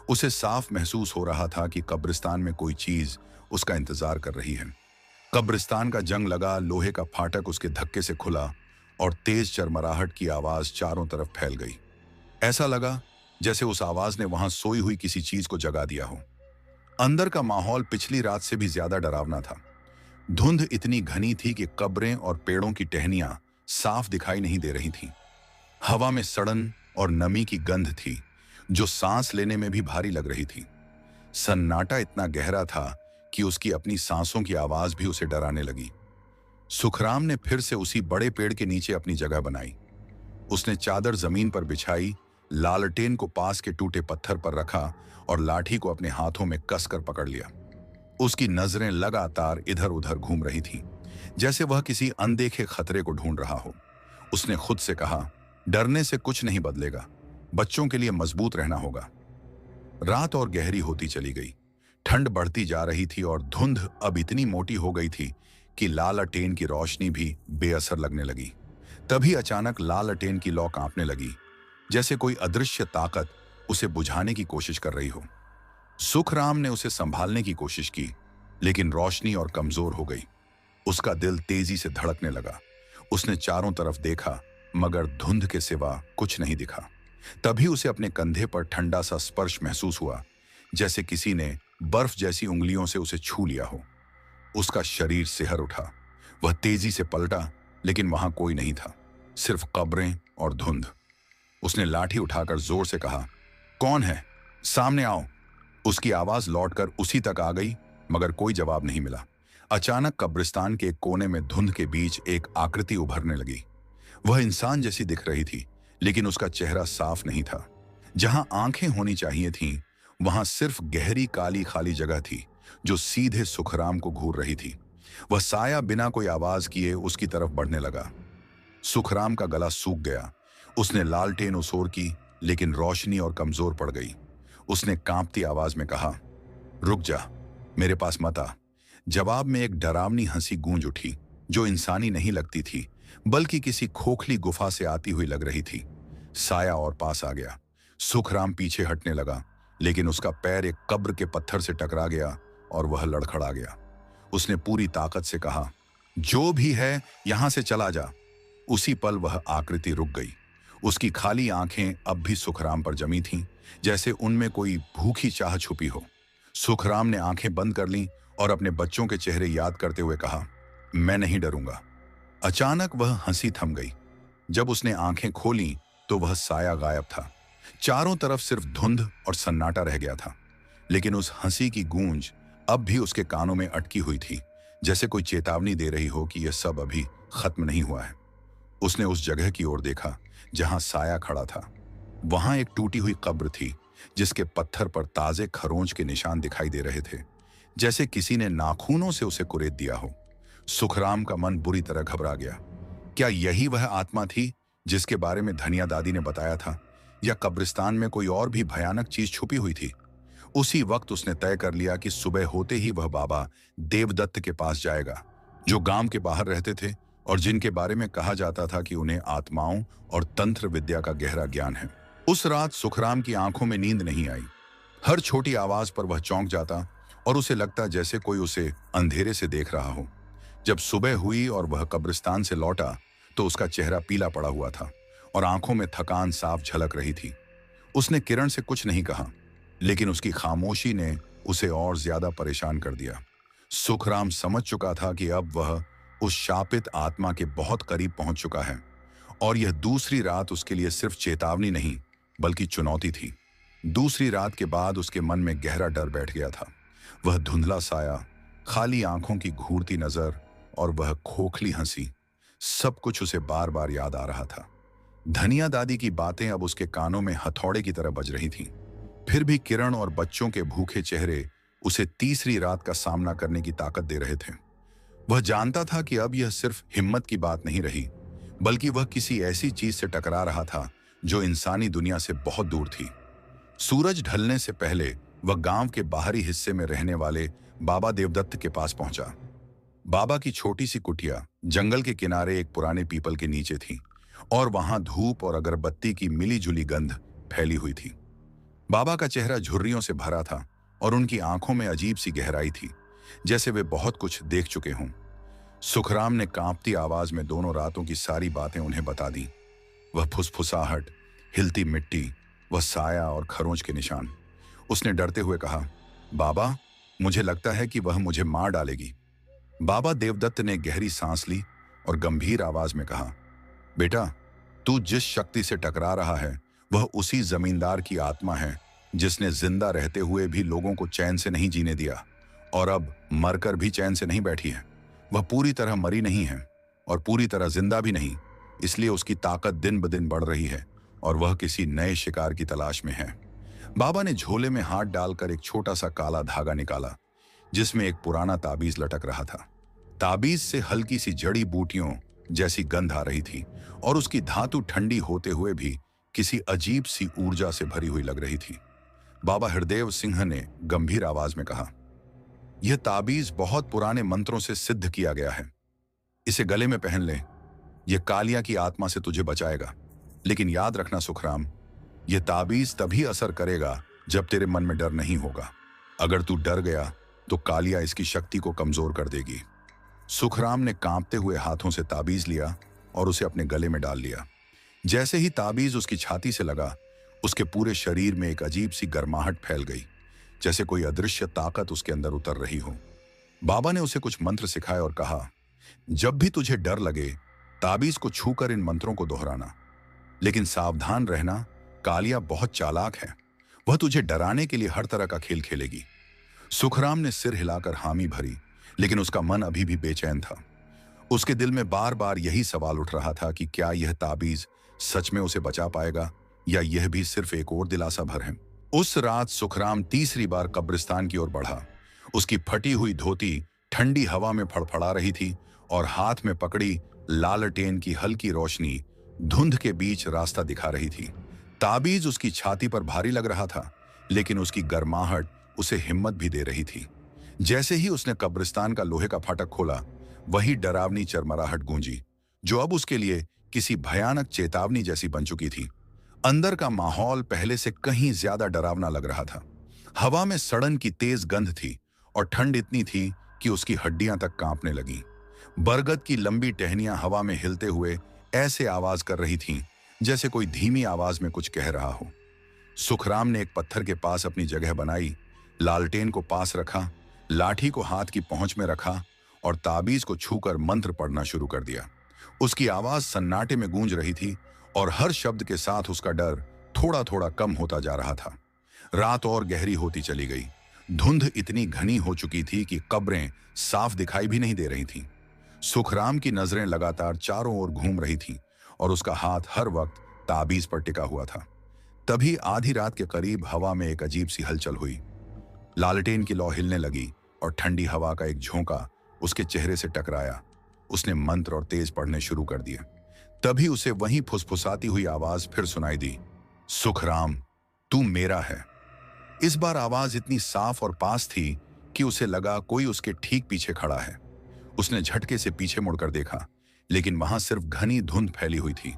उसे साफ महसूस हो रहा था कि कब्रिस्तान में कोई चीज उसका इंतजार कर रही है। कब्रिस्तान का जंग लगा लोहे का फाटक उसके धक्के से खुला और तेज चरमराहट की आवाज चारों तरफ फैल गई। ऐसा लगा जैसे उस आवाज ने वहां सोई हुई किसी चीज को जगा दिया हो। अंदर का माहौल पिछली रात से भी ज्यादा डरावना था। धुंध इतनी घनी थी कि कब्रें और पेड़ों की टहनियां साफ दिखाई नहीं दे रही थीं। हवा में सड़न और नमी की गंध थी जो सांस लेने में भी भारी लग रही थी। सन्नाटा इतना गहरा था कि उसकी अपनी सांसों की आवाज भी उसे डराने लगी। सुखराम ने फिर से उसी बड़े पेड़ के नीचे अपनी जगह बनाई। उसने चादर जमीन पर बिछाई, लालटेन को पास के टूटे पत्थर पर रखा और लाठी को अपने हाथों में कसकर पकड़ लिया। उसकी नजरें लगातार इधर उधर घूम रही थीं, जैसे वह किसी अनदेखे खतरे को ढूंढ रहा हो। उसने खुद से कहा, डरने से कुछ नहीं बदलेगा, बच्चों के लिए मजबूत रहना होगा। रात और गहरी होती चली गई। ठंड बढ़ती जा रही थी और धुंध अब इतनी मोटी हो गई थी कि लालटेन की रोशनी भी बेअसर लगने लगी। तभी अचानक लालटेन की लौ कांपने लगी, जैसे कोई अदृश्य ताकत उसे बुझाने की कोशिश कर रही हो। सुखराम ने उसे संभालने की कोशिश की, लेकिन रोशनी और कमजोर हो गई। उसका दिल तेजी से धड़कने लगा। उसने चारों तरफ देखा, मगर धुंध के सिवा कुछ नहीं दिखा। तभी उसे अपने कंधे पर ठंडा सा स्पर्श महसूस हुआ, जैसे किसी ने बर्फ जैसी उंगलियों से उसे छू लिया हो। उसका शरीर सिहर उठा। वह तेजी से पलटा, लेकिन वहां कोई नहीं था, सिर्फ कब्रें और धुंध। उसने लाठी उठाकर जोर से कहा, कौन है? सामने आओ। उसकी आवाज लौटकर उसी तक आ गई, मगर कोई जवाब नहीं मिला। अचानक कब्रिस्तान के एक कोने में धुंध के बीच एक आकृति उभरने लगी। वह इंसान जैसी दिख रही थी, लेकिन उसका चेहरा साफ नहीं था। जहां आंखें होनी चाहिए थीं, वहां सिर्फ गहरी काली खाली जगह थी जो सीधे सुखराम को घूर रही थी। वह साया बिना कोई आवाज किए उसकी तरफ बढ़ने लगा। सुखराम का गला सूख गया। उसने लालटेन उसोर की लेकिन रोशनी और कमजोर पड़ गई। उसने कांपती आवाज में कहा, रुक जा, मेरे पास मत आ। जवाब में एक डरावनी हंसी गूंज उठी, जो इंसानी नहीं लगती थी, बल्कि किसी खोखली गुफा से आती हुई लग रही थी। साया और पास आ गया। सुखराम पीछे हटने लगा, लेकिन उसका पैर एक कब्र के पत्थर से टकरा गया और वह लड़खड़ा गया। उसने पूरी ताकत से कहा, जो भी है यहां से चला जा। उसी पल वह आकृति रुक गई। उसकी खाली आंखें अब भी सुखराम पर जमी थीं, जैसे उनमें कोई भूखी चाह छुपी हो। सुखराम ने आंखें बंद कर लीं और अपने बच्चों के चेहरे याद करते हुए कहा, मैं नहीं डरूंगा। अचानक वह हंसी थम गई। जब उसने आंखें खोलीं तो वह साया गायब था। चारों तरफ सिर्फ धुंध और सन्नाटा रह गया था, लेकिन उस हंसी की गूंज अब भी उसके कानों में अटकी हुई थी, जैसे कोई चेतावनी दे रही हो कि यह सब अभी खत्म नहीं हुआ है। उसने उस जगह की ओर देखा जहां साया खड़ा था। वहां एक टूटी हुई कब्र थी, जिसके पत्थर पर ताजे खरोंच के निशान दिखाई दे रहे थे, जैसे किसी ने नाखूनों से उसे कुरेद दिया हो। सुखराम का मन बुरी तरह घबरा गया। क्या यही वह आत्मा थी जिसके बारे में धनिया दादी ने बताया था, या कब्रिस्तान में कोई और भी भयानक चीज छुपी हुई थी? उसी वक्त उसने तय कर लिया कि सुबह होते ही वह बाबा देवदत्त के पास जाएगा, जो गांव के बाहर रहते थे और जिनके बारे में कहा जाता था कि उन्हें आत्माओं और तंत्र विद्या का गहरा ज्ञान है। उस रात सुखराम की आंखों में नींद नहीं आई। हर छोटी आवाज पर वह चौंक जाता और उसे लगता जैसे कोई उसे अंधेरे से देख रहा हो। जब सुबह हुई और वह कब्रिस्तान से लौटा तो उसका चेहरा पीला पड़ा हुआ था और आंखों में थकान साफ झलक रही थी। उसने किरण से कुछ नहीं कहा, लेकिन उसकी खामोशी ने उसे और ज्यादा परेशान कर दिया। सुखराम समझ चुका था कि अब वह उस शापित आत्मा के बहुत करीब पहुंच चुका है, और यह दूसरी रात उसके लिए सिर्फ चेतावनी नहीं बल्कि चुनौती थी। दूसरी रात के बाद उसके मन में गहरा डर बैठ गया था। वह धुंधला साया, खाली आंखों की घूरती नजर और वह खोखली हंसी, सब कुछ उसे बार बार याद आ रहा था। धनिया दादी की बातें अब उसके कानों में हथौड़े की तरह बज रही थीं। फिर भी किरण और बच्चों के भूखे चेहरे उसे तीसरी रात का सामना करने की ताकत दे रहे थे। वह जानता था कि अब यह सिर्फ हिम्मत की बात नहीं रही, बल्कि वह किसी ऐसी चीज से टकरा रहा था जो इंसानी दुनिया से बहुत दूर थी। सूरज ढलने से पहले वह गांव के बाहरी हिस्से में रहने वाले बाबा देवदत्त के पास पहुंचा। बाबा की छोटी सी कुटिया जंगल के किनारे एक पुराने पीपल के नीचे थी, और वहां धूप और अगरबत्ती की मिली-जुली गंध फैली हुई थी। बाबा का चेहरा झुर्रियों से भरा था और उनकी आंखों में अजीब सी गहराई थी, जैसे वे बहुत कुछ देख चुके हों। सुखराम ने कांपती आवाज में दोनों रातों की सारी बातें उन्हें बता दी। वह फुसफुसाहट, हिलती मिट्टी, वह साया और खरोंच के निशान। उसने डरते हुए कहा, बाबा, मुझे लगता है कि वह मुझे मार डालेगी। बाबा देवदत्त ने गहरी सांस ली और गंभीर आवाज में कहा, बेटा, तू जिस शक्ति से टकरा रहा है वह उसी जमींदार की आत्मा है जिसने जिंदा रहते हुए भी लोगों को चैन से नहीं जीने दिया, और अब मरकर भी चैन से नहीं बैठी है। वह पूरी तरह मरी नहीं है और पूरी तरह जिंदा भी नहीं, इसलिए उसकी ताकत दिन ब दिन बढ़ रही है और वह किसी नए शिकार की तलाश में है। बाबा ने झोले में हाथ डालकर एक छोटा सा काला धागा निकाला, जिसमें एक पुराना ताबीज लटक रहा था। ताबीज से हल्की सी जड़ी बूटियों जैसी गंध आ रही थी और उसकी धातु ठंडी होते हुए भी किसी अजीब सी ऊर्जा से भरी हुई लग रही थी। बाबा हरदेव सिंह ने गंभीर आवाज में कहा, यह ताबीज बहुत पुराने मंत्रों से सिद्ध किया गया है। इसे गले में पहन ले, यह कालिया की आत्मा से तुझे बचाएगा। लेकिन याद रखना सुखराम, यह ताबीज तभी असर करेगा जब तेरे मन में डर नहीं होगा। अगर तू डर गया तो कालिया इसकी शक्ति को कमजोर कर देगी। सुखराम ने कांपते हुए हाथों से ताबीज लिया और उसे अपने गले में डाल लिया। जैसे ही ताबीज उसकी छाती से लगा, उसके पूरे शरीर में एक अजीब सी गर्माहट फैल गई, जैसे कोई अदृश्य ताकत उसके अंदर उतर रही हो। बाबा ने उसे कुछ मंत्र सिखाए और कहा, जब भी तुझे डर लगे ताबीज को छूकर इन मंत्रों को दोहराना। लेकिन सावधान रहना, कालिया बहुत चालाक है, वह तुझे डराने के लिए हर तरह का खेल खेलेगी। सुखराम ने सिर हिलाकर हामी भरी, लेकिन उसका मन अभी भी बेचैन था। उसके दिल में बार बार यही सवाल उठ रहा था कि क्या यह ताबीज सच में उसे बचा पाएगा, या यह भी सिर्फ एक और दिलासा भर है। उस रात सुखराम तीसरी बार कब्रिस्तान की ओर बढ़ा। उसकी फटी हुई धोती ठंडी हवा में फड़फड़ा रही थी और हाथ में पकड़ी लालटेन की हल्की रोशनी धुंध के बीच रास्ता दिखा रही थी। ताबीज उसकी छाती पर भारी लग रहा था, लेकिन उसकी गर्माहट उसे हिम्मत भी दे रही थी। जैसे ही उसने कब्रिस्तान का लोहे का फाटक खोला, वही डरावनी चरमराहट गूंजी, जो अब उसके लिए किसी भयानक चेतावनी जैसी बन चुकी थी। अंदर का माहौल पहले से कहीं ज्यादा डरावना लग रहा था। हवा में सड़न की तेज गंध थी और ठंड इतनी थी कि उसकी हड्डियां तक कांपने लगीं। बरगद की लंबी टहनियां हवा में हिलते हुए ऐसे आवाज कर रही थीं, जैसे कोई धीमी आवाज में कुछ कह रहा हो। सुखराम ने एक पत्थर के पास अपनी जगह बनाई, लालटेन को पास रखा, लाठी को हाथ की पहुंच में रखा और ताबीज को छूकर मंत्र पढ़ना शुरू कर दिया। उसकी आवाज सन्नाटे में गूंज रही थी और हर शब्द के साथ उसका डर थोड़ा थोड़ा कम होता जा रहा था। रात और गहरी होती चली गई। धुंध इतनी घनी हो चुकी थी कि कब्रें साफ दिखाई भी नहीं दे रही थीं। सुखराम की नजरें लगातार चारों ओर घूम रही थीं और उसका हाथ हर वक्त ताबीज पर टिका हुआ था। तभी आधी रात के करीब हवा में एक अजीब सी हलचल हुई। लालटेन की लौ हिलने लगी और ठंडी हवा का एक झोंका उसके चेहरे से टकराया। उसने मंत्र और तेज पढ़ने शुरू कर दिए। तभी उसे वही फुसफुसाती हुई आवाज फिर सुनाई दी, सुखराम, तू मेरा है। इस बार आवाज इतनी साफ और पास थी कि उसे लगा कोई उसके ठीक पीछे खड़ा है। उसने झटके से पीछे मुड़कर देखा, लेकिन वहां सिर्फ घनी धुंध फैली हुई थी।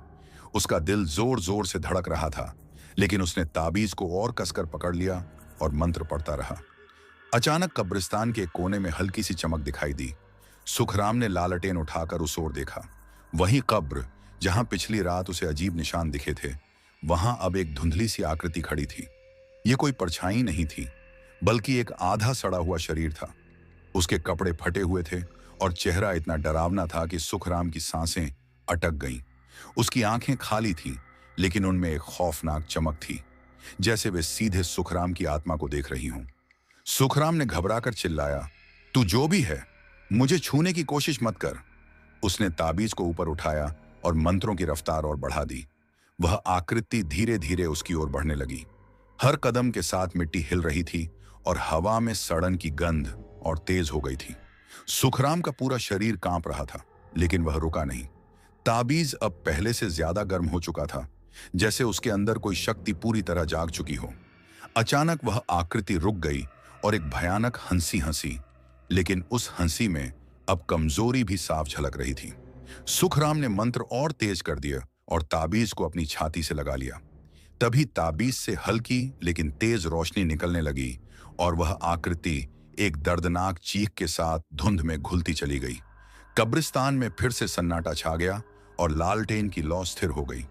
उसका दिल जोर जोर से धड़क रहा था, लेकिन उसने ताबीज को और कसकर पकड़ लिया और मंत्र पढ़ता रहा। अचानक कब्रिस्तान के कोने में हल्की सी चमक दिखाई दी। सुखराम ने लालटेन उठाकर उस ओर देखा। वही कब्र जहां पिछली रात उसे अजीब निशान दिखे थे, वहां अब एक धुंधली सी आकृति खड़ी थी। ये कोई परछाई नहीं थी, बल्कि एक आधा सड़ा हुआ शरीर था। उसके कपड़े फटे हुए थे और चेहरा इतना डरावना था कि सुखराम की सांसें अटक गईं। उसकी आंखें खाली थीं, लेकिन उनमें एक खौफनाक चमक थी, जैसे वे सीधे सुखराम की आत्मा को देख रही हों। सुखराम ने घबराकर चिल्लाया, तू जो भी है, मुझे छूने की कोशिश मत कर। उसने ताबीज को ऊपर उठाया और मंत्रों की रफ्तार और बढ़ा दी। वह आकृति धीरे धीरे उसकी ओर बढ़ने लगी। हर कदम के साथ मिट्टी हिल रही थी और हवा में सड़न की गंध और तेज हो गई थी। सुखराम का पूरा शरीर कांप रहा था, लेकिन वह रुका नहीं। ताबीज अब पहले से ज्यादा गर्म हो चुका था, जैसे उसके अंदर कोई शक्ति पूरी तरह जाग चुकी हो। अचानक वह आकृति रुक गई और एक भयानक हंसी हंसी, लेकिन उस हंसी में अब कमजोरी भी साफ झलक रही थी। सुखराम ने मंत्र और तेज कर दिया और ताबीज को अपनी छाती से लगा लिया। तभी ताबीज से हल्की लेकिन तेज रोशनी निकलने लगी और वह आकृति एक दर्दनाक चीख के साथ धुंध में घुलती चली गई। कब्रिस्तान में फिर से सन्नाटा छा गया और लालटेन की लौ स्थिर हो गई।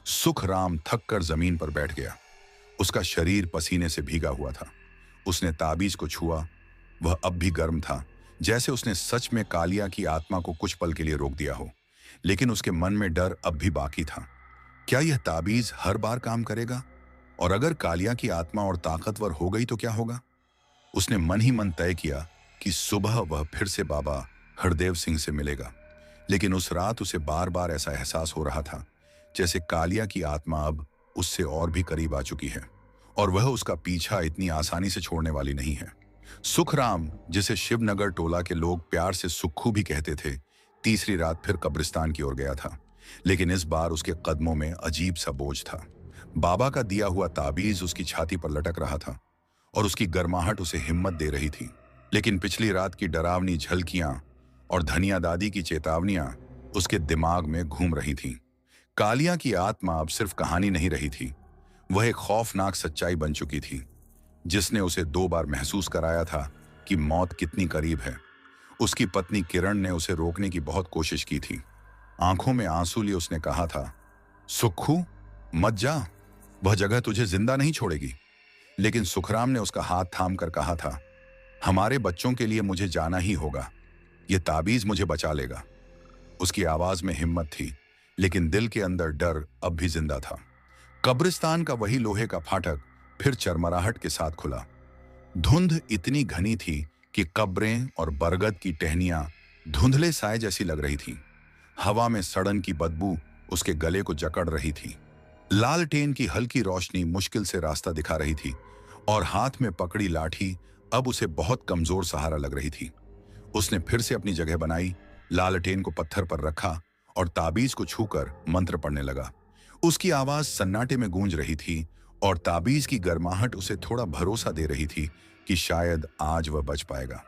सुखराम थककर जमीन पर बैठ गया। उसका शरीर पसीने से भीगा हुआ था। उसने ताबीज को छुआ। वह अब भी गर्म था, जैसे उसने सच में कालिया की आत्मा को कुछ पल के लिए रोक दिया हो। लेकिन उसके मन में डर अब भी बाकी था। क्या यह ताबीज हर बार काम करेगा? और अगर कालिया की आत्मा और ताकतवर हो गई तो क्या होगा? उसने मन ही मन तय किया कि सुबह वह फिर से बाबा हरदेव सिंह से मिलेगा। लेकिन उस रात उसे बार बार ऐसा एहसास हो रहा था, जैसे कालिया की आत्मा अब उससे और भी करीब आ चुकी है और वह उसका पीछा इतनी आसानी से छोड़ने वाली नहीं है। सुखराम, जिसे शिवनगर टोला के लोग प्यार से सुक्खू भी कहते थे, तीसरी रात फिर कब्रिस्तान की ओर गया था। लेकिन इस बार उसके कदमों में अजीब सा बोझ था। बाबा का दिया हुआ ताबीज उसकी छाती पर लटक रहा था और उसकी गर्माहट उसे हिम्मत दे रही थी। लेकिन पिछली रात की डरावनी झलकियां और धनिया दादी की चेतावनियां उसके दिमाग में घूम रही थीं। कालिया की आत्मा अब सिर्फ कहानी नहीं रही थी, वह एक खौफनाक सच्चाई बन चुकी थी, जिसने उसे 2 बार महसूस कराया था कि मौत कितनी करीब है। उसकी पत्नी किरण ने उसे रोकने की बहुत कोशिश की थी। आंखों में आंसू लिए उसने कहा था, सुक्खू, मत जा, वह जगह तुझे जिंदा नहीं छोड़ेगी। लेकिन सुखराम ने उसका हाथ थाम कर कहा था, हमारे बच्चों के लिए मुझे जाना ही होगा, यह ताबीज मुझे बचा लेगा। उसकी आवाज में हिम्मत थी, लेकिन दिल के अंदर डर अब भी जिंदा था। कब्रिस्तान का वही लोहे का फाटक फिर चरमराहट के साथ खुला। धुंध इतनी घनी थी कि कब्रें और बरगद की टहनियां धुंधले साए जैसी लग रही थीं। हवा में सड़न की बदबू उसके गले को जकड़ रही थी। लालटेन की हल्की रोशनी मुश्किल से रास्ता दिखा रही थी और हाथ में पकड़ी लाठी अब उसे बहुत कमजोर सहारा लग रही थी। उसने फिर से अपनी जगह बनाई, लालटेन को पत्थर पर रखा और ताबीज को छूकर मंत्र पढ़ने लगा। उसकी आवाज सन्नाटे में गूंज रही थी और ताबीज की गर्माहट उसे थोड़ा भरोसा दे रही थी कि शायद आज वह बच पाएगा।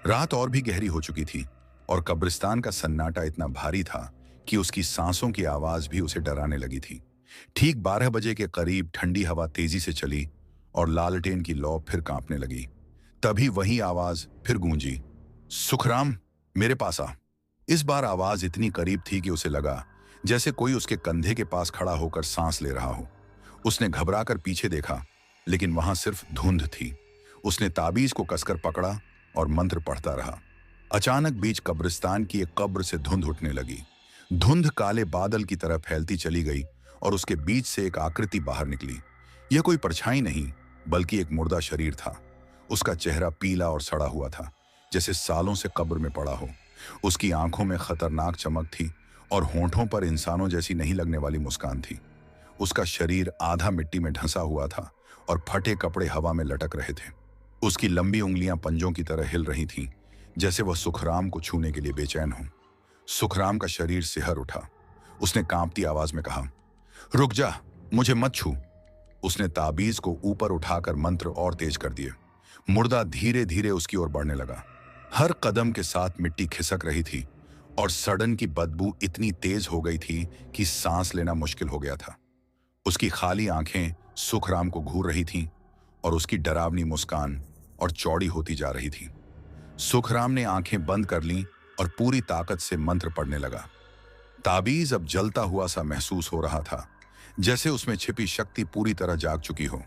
रात और भी गहरी हो चुकी थी और कब्रिस्तान का सन्नाटा इतना भारी था कि उसकी सांसों की आवाज भी उसे डराने लगी थी। ठीक 12 बजे के करीब ठंडी हवा तेजी से चली और लालटेन की लौ फिर कांपने लगी। तभी वही आवाज फिर गूंजी, सुखराम, मेरे पास आ। इस बार आवाज इतनी करीब थी कि उसे लगा जैसे कोई उसके कंधे के पास खड़ा होकर सांस ले रहा हो। उसने घबराकर पीछे देखा, लेकिन वहां सिर्फ धुंध थी। उसने ताबीज को कसकर पकड़ा और मंत्र पढ़ता रहा। अचानक बीच कब्रिस्तान की एक कब्र से धुंध उठने लगी। धुंध काले बादल की तरह फैलती चली गई और उसके बीच से एक आकृति बाहर निकली। यह कोई परछाई नहीं, बल्कि एक मुर्दा शरीर था। उसका चेहरा पीला और सड़ा हुआ था, जैसे सालों से कब्र में पड़ा हो। उसकी आंखों में खतरनाक चमक थी और होंठों पर इंसानों जैसी नहीं लगने वाली मुस्कान थी। उसका शरीर आधा मिट्टी में ढंसा हुआ था और फटे कपड़े हवा में लटक रहे थे। उसकी लंबी उंगलियां पंजों की तरह हिल रही थीं, जैसे वह सुखराम को छूने के लिए बेचैन हो। सुखराम का शरीर सिहर उठा। उसने कांपती आवाज में कहा, रुक जा, मुझे मत छू। उसने ताबीज को ऊपर उठाकर मंत्र और तेज कर दिए। मुर्दा धीरे धीरे उसकी ओर बढ़ने लगा। हर कदम के साथ मिट्टी खिसक रही थी और सड़न की बदबू इतनी तेज हो गई थी कि सांस लेना मुश्किल हो गया था। उसकी खाली आंखें सुखराम को घूर रही थीं और उसकी डरावनी मुस्कान और चौड़ी होती जा रही थी। सुखराम ने आंखें बंद कर लीं और पूरी ताकत से मंत्र पढ़ने लगा। ताबीज अब जलता हुआ सा महसूस हो रहा था, जैसे उसमें छिपी शक्ति पूरी तरह जाग चुकी हो।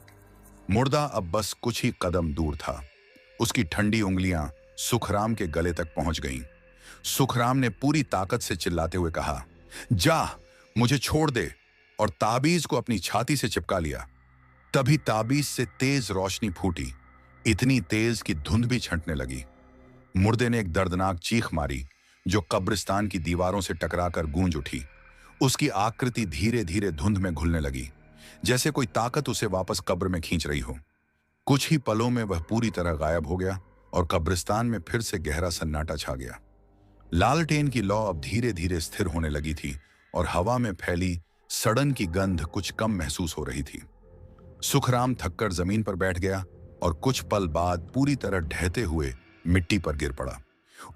मुर्दा अब बस कुछ ही कदम दूर था। उसकी ठंडी उंगलियां सुखराम के गले तक पहुंच गईं। सुखराम ने पूरी ताकत से चिल्लाते हुए कहा, जा, मुझे छोड़ दे, और ताबीज को अपनी छाती से चिपका लिया। तभी ताबीज से तेज रोशनी फूटी, इतनी तेज कि धुंध भी छंटने लगी। मुर्दे ने एक दर्दनाक चीख मारी जो कब्रिस्तान की दीवारों से टकराकर गूंज उठी। उसकी आकृति धीरे धीरे धुंध में घुलने लगी, जैसे कोई ताकत उसे वापस कब्र में खींच रही हो। कुछ ही पलों में वह पूरी तरह गायब हो गया और कब्रिस्तान में फिर से गहरा सन्नाटा छा गया। लालटेन की लौ अब धीरे धीरे स्थिर होने लगी थी और हवा में फैली सड़न की गंध कुछ कम महसूस हो रही थी। सुखराम थककर जमीन पर बैठ गया और कुछ पल बाद पूरी तरह ढहते हुए मिट्टी पर गिर पड़ा।